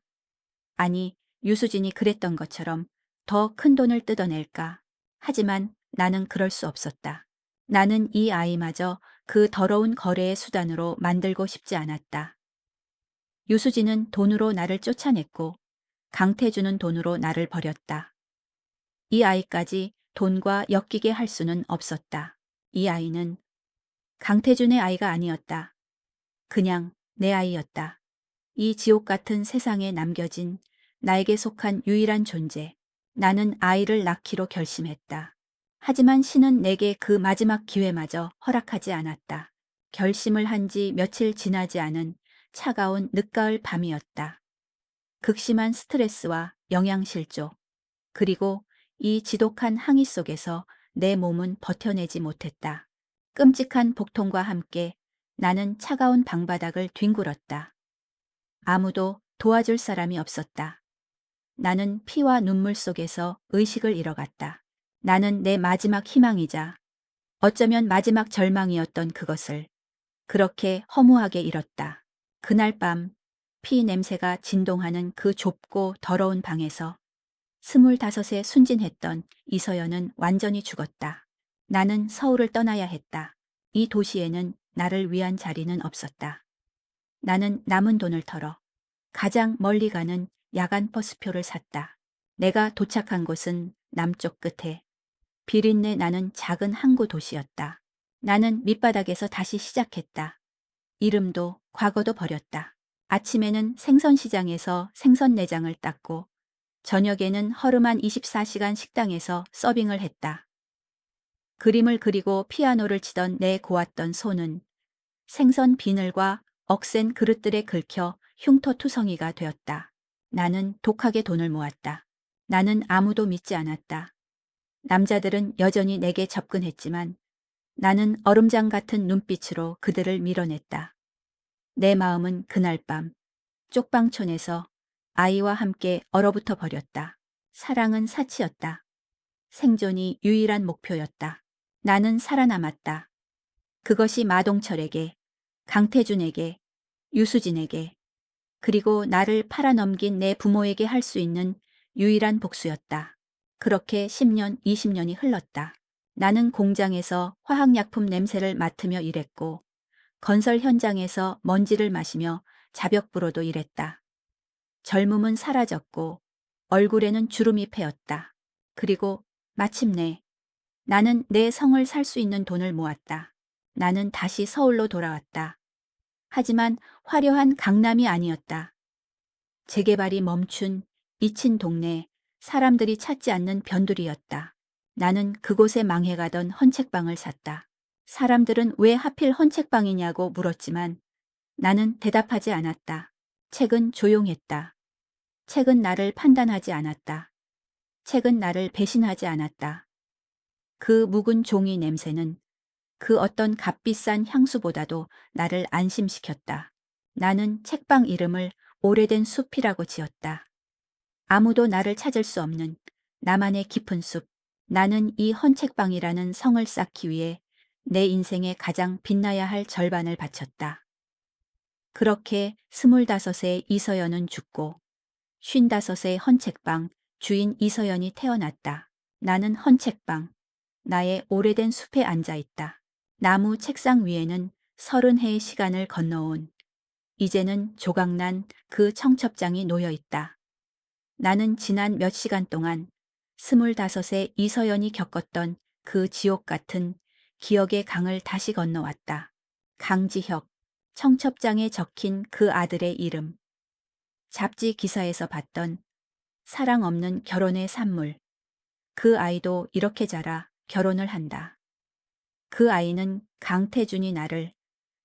아니, 유수진이 그랬던 것처럼 더 큰 돈을 뜯어낼까? 하지만 나는 그럴 수 없었다. 나는 이 아이마저 그 더러운 거래의 수단으로 만들고 싶지 않았다. 유수진은 돈으로 나를 쫓아냈고 강태주는 돈으로 나를 버렸다. 이 아이까지 돈과 엮이게 할 수는 없었다. 이 아이는 강태준의 아이가 아니었다. 그냥 내 아이였다. 이 지옥 같은 세상에 남겨진 나에게 속한 유일한 존재. 나는 아이를 낳기로 결심했다. 하지만 신은 내게 그 마지막 기회마저 허락하지 않았다. 결심을 한 지 며칠 지나지 않은 차가운 늦가을 밤이었다. 극심한 스트레스와 영양실조, 그리고 이 지독한 항의 속에서 내 몸은 버텨내지 못했다. 끔찍한 복통과 함께 나는 차가운 방바닥을 뒹굴었다. 아무도 도와줄 사람이 없었다. 나는 피와 눈물 속에서 의식을 잃어갔다. 나는 내 마지막 희망이자 어쩌면 마지막 절망이었던 그것을 그렇게 허무하게 잃었다. 그날 밤 피 냄새가 진동하는 그 좁고 더러운 방에서 25에 순진했던 이서연은 완전히 죽었다. 나는 서울을 떠나야 했다. 이 도시에는 나를 위한 자리는 없었다. 나는 남은 돈을 털어 가장 멀리 가는 야간 버스표를 샀다. 내가 도착한 곳은 남쪽 끝에 비린내 나는 작은 항구 도시였다. 나는 밑바닥에서 다시 시작했다. 이름도 과거도 버렸다. 아침에는 생선시장에서 생선 내장을 땄고 저녁에는 허름한 24시간 식당에서 서빙을 했다. 그림을 그리고 피아노를 치던 내 고왔던 손은 생선 비늘과 억센 그릇들에 긁혀 흉터투성이가 되었다. 나는 독하게 돈을 모았다. 나는 아무도 믿지 않았다. 남자들은 여전히 내게 접근했지만 나는 얼음장 같은 눈빛으로 그들을 밀어냈다. 내 마음은 그날 밤 쪽방촌에서 아이와 함께 얼어붙어 버렸다. 사랑은 사치였다. 생존이 유일한 목표였다. 나는 살아남았다. 그것이 마동철에게, 강태준에게, 유수진에게, 그리고 나를 팔아넘긴 내 부모에게 할 수 있는 유일한 복수였다. 그렇게 10년, 20년이 흘렀다. 나는 공장에서 화학약품 냄새를 맡으며 일했고 건설 현장에서 먼지를 마시며 자벽부로도 일했다. 젊음은 사라졌고 얼굴에는 주름이 패였다. 그리고 마침내 나는 내 성을 살 수 있는 돈을 모았다. 나는 다시 서울로 돌아왔다. 하지만 화려한 강남이 아니었다. 재개발이 멈춘 잊힌 동네, 사람들이 찾지 않는 변두리였다. 나는 그곳에 망해가던 헌책방을 샀다. 사람들은 왜 하필 헌책방이냐고 물었지만 나는 대답하지 않았다. 책은 조용했다. 책은 나를 판단하지 않았다. 책은 나를 배신하지 않았다. 그 묵은 종이 냄새는 그 어떤 값비싼 향수보다도 나를 안심시켰다. 나는 책방 이름을 오래된 숲이라고 지었다. 아무도 나를 찾을 수 없는 나만의 깊은 숲. 나는 이 헌책방이라는 성을 쌓기 위해 내 인생의 가장 빛나야 할 절반을 바쳤다. 그렇게 25세 이서연은 죽고 55세 헌책방 주인 이서연이 태어났다. 나는 헌책방, 나의 오래된 숲에 앉아 있다. 나무 책상 위에는 30해의 시간을 건너온 이제는 조각난 그 청첩장이 놓여 있다. 나는 지난 몇 시간 동안 25세 이서연이 겪었던 그 지옥 같은 기억의 강을 다시 건너왔다. 강지혁, 청첩장에 적힌 그 아들의 이름. 잡지 기사에서 봤던 사랑 없는 결혼의 산물. 그 아이도 이렇게 자라 결혼을 한다. 그 아이는 강태준이 나를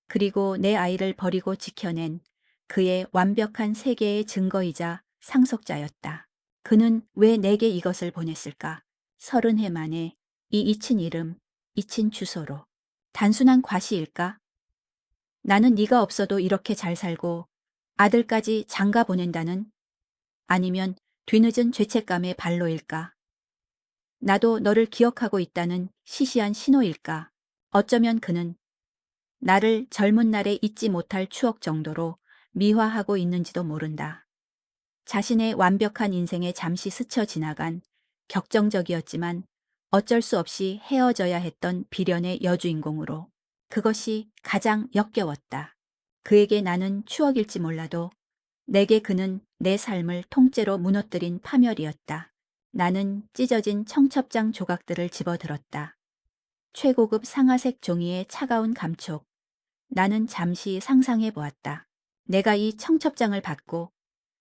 그리고 내 아이를 버리고 지켜낸 그의 완벽한 세계의 증거이자 상속자였다. 그는 왜 내게 이것을 보냈을까? 30해 만에 이 잊힌 이름, 잊힌 주소로. 단순한 과시일까? 나는 네가 없어도 이렇게 잘 살고 아들까지 장가 보낸다는? 아니면 뒤늦은 죄책감의 발로일까? 나도 너를 기억하고 있다는 시시한 신호일까? 어쩌면 그는 나를 젊은 날에 잊지 못할 추억 정도로 미화하고 있는지도 모른다. 자신의 완벽한 인생에 잠시 스쳐 지나간 격정적이었지만 어쩔 수 없이 헤어져야 했던 비련의 여주인공으로. 그것이 가장 역겨웠다. 그에게 나는 추억일지 몰라도 내게 그는 내 삶을 통째로 무너뜨린 파멸이었다. 나는 찢어진 청첩장 조각들을 집어들었다. 최고급 상아색 종이의 차가운 감촉. 나는 잠시 상상해 보았다. 내가 이 청첩장을 받고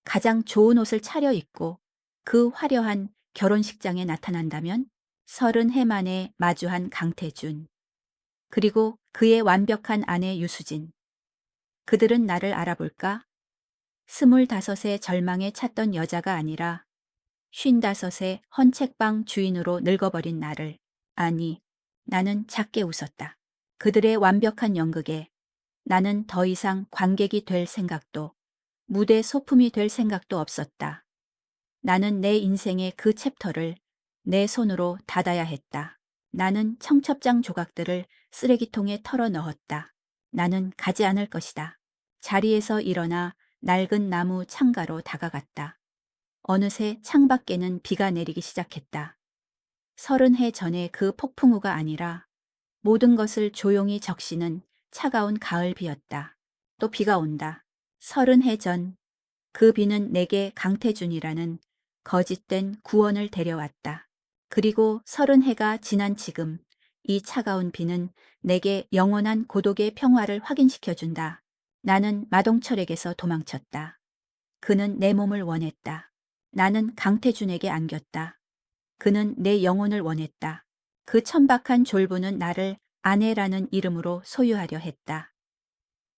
가장 좋은 옷을 차려입고 그 화려한 결혼식장에 나타난다면 30해 만에 마주한 강태준. 그리고 그의 완벽한 아내 유수진. 그들은 나를 알아볼까? 25의 절망에 찼던 여자가 아니라 55의 헌책방 주인으로 늙어버린 나를. 아니, 나는 작게 웃었다. 그들의 완벽한 연극에 나는 더 이상 관객이 될 생각도 무대 소품이 될 생각도 없었다. 나는 내 인생의 그 챕터를 내 손으로 닫아야 했다. 나는 청첩장 조각들을 쓰레기통에 털어 넣었다. 나는 가지 않을 것이다. 자리에서 일어나 낡은 나무 창가로 다가갔다. 어느새 창밖에는 비가 내리기 시작했다. 30해 전의 그 폭풍우가 아니라 모든 것을 조용히 적시는 차가운 가을 비였다. 또 비가 온다. 30해 전 그 비는 내게 강태준이라는 거짓된 구원을 데려왔다. 그리고 30해가 지난 지금 이 차가운 비는 내게 영원한 고독의 평화를 확인시켜준다. 나는 마동철에게서 도망쳤다. 그는 내 몸을 원했다. 나는 강태준에게 안겼다. 그는 내 영혼을 원했다. 그 천박한 졸부는 나를 아내라는 이름으로 소유하려 했다.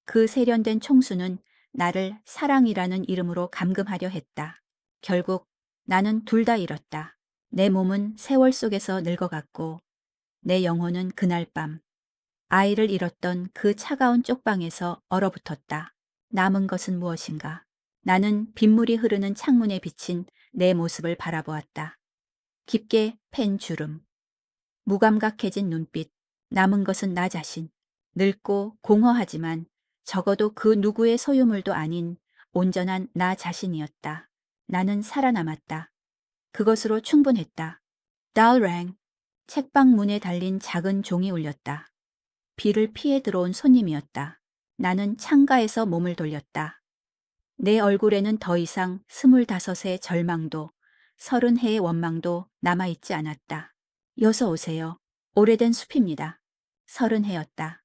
그 세련된 총수는 나를 사랑이라는 이름으로 감금하려 했다. 결국 나는 둘 다 잃었다. 내 몸은 세월 속에서 늙어갔고 내 영혼은 그날 밤 아이를 잃었던 그 차가운 쪽방에서 얼어붙었다. 남은 것은 무엇인가? 나는 빗물이 흐르는 창문에 비친 내 모습을 바라보았다. 깊게 팬 주름, 무감각해진 눈빛, 남은 것은 나 자신. 늙고 공허하지만 적어도 그 누구의 소유물도 아닌 온전한 나 자신이었다. 나는 살아남았다. 그것으로 충분했다. 달랭. 책방 문에 달린 작은 종이 울렸다. 비를 피해 들어온 손님이었다. 나는 창가에서 몸을 돌렸다. 내 얼굴에는 더 이상 25의 절망도 30해의 원망도 남아있지 않았다. 여서 오세요. 오래된 숲입니다. 30해였다.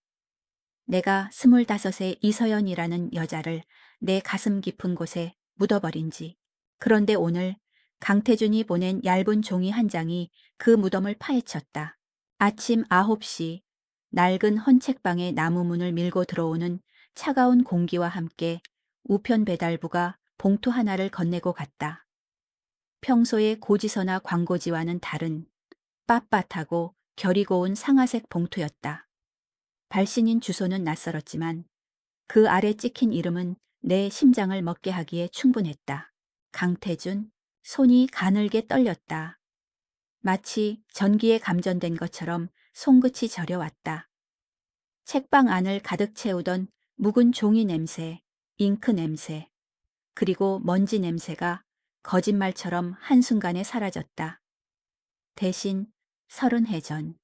내가 25의 이서연이라는 여자를 내 가슴 깊은 곳에 묻어버린 지. 그런데 오늘 강태준이 보낸 얇은 종이 한 장이 그 무덤을 파헤쳤다. 아침 9시 낡은 헌책방의 나무 문을 밀고 들어오는 차가운 공기와 함께 우편 배달부가 봉투 하나를 건네고 갔다. 평소의 고지서나 광고지와는 다른 빳빳하고 결이 고운 상아색 봉투였다. 발신인 주소는 낯설었지만 그 아래 찍힌 이름은 내 심장을 먹게 하기에 충분했다. 강태준. 손이 가늘게 떨렸다. 마치 전기에 감전된 것처럼 손끝이 저려왔다. 책방 안을 가득 채우던 묵은 종이 냄새, 잉크 냄새, 그리고 먼지 냄새가 거짓말처럼 한순간에 사라졌다. 대신 30해 전,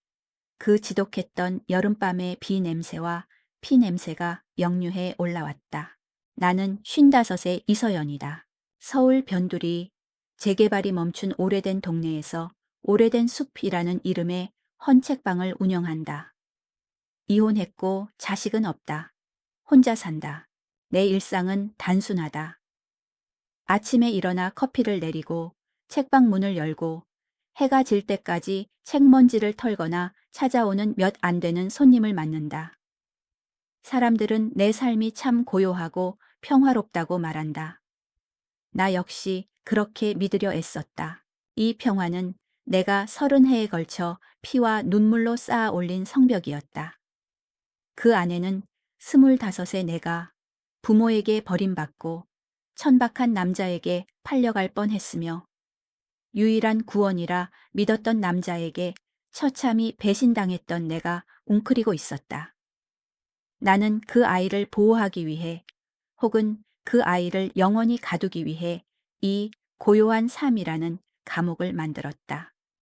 그 지독했던 여름밤의 비 냄새와 피 냄새가 역류해 올라왔다. 나는 55의 이서연이다. 서울 변두리 재개발이 멈춘 오래된 동네에서 오래된 숲이라는 이름의 헌책방을 운영한다. 이혼했고 자식은 없다. 혼자 산다. 내 일상은 단순하다. 아침에 일어나 커피를 내리고 책방 문을 열고 해가 질 때까지 책먼지를 털거나 찾아오는 몇 안 되는 손님을 맞는다. 사람들은 내 삶이 참 고요하고 평화롭다고 말한다. 나 역시 그렇게 믿으려 애썼다. 이 평화는 내가 30해에 걸쳐 피와 눈물로 쌓아 올린 성벽이었다. 그 안에는 25의 내가 부모에게 버림받고 천박한 남자에게 팔려갈 뻔했으며 유일한 구원이라 믿었던 남자에게 처참히 배신당했던 내가 웅크리고 있었다. 나는 그 아이를 보호하기 위해 혹은 그 아이를 영원히 가두기 위해 이 고요한 삶이라는 감옥을 만들었다.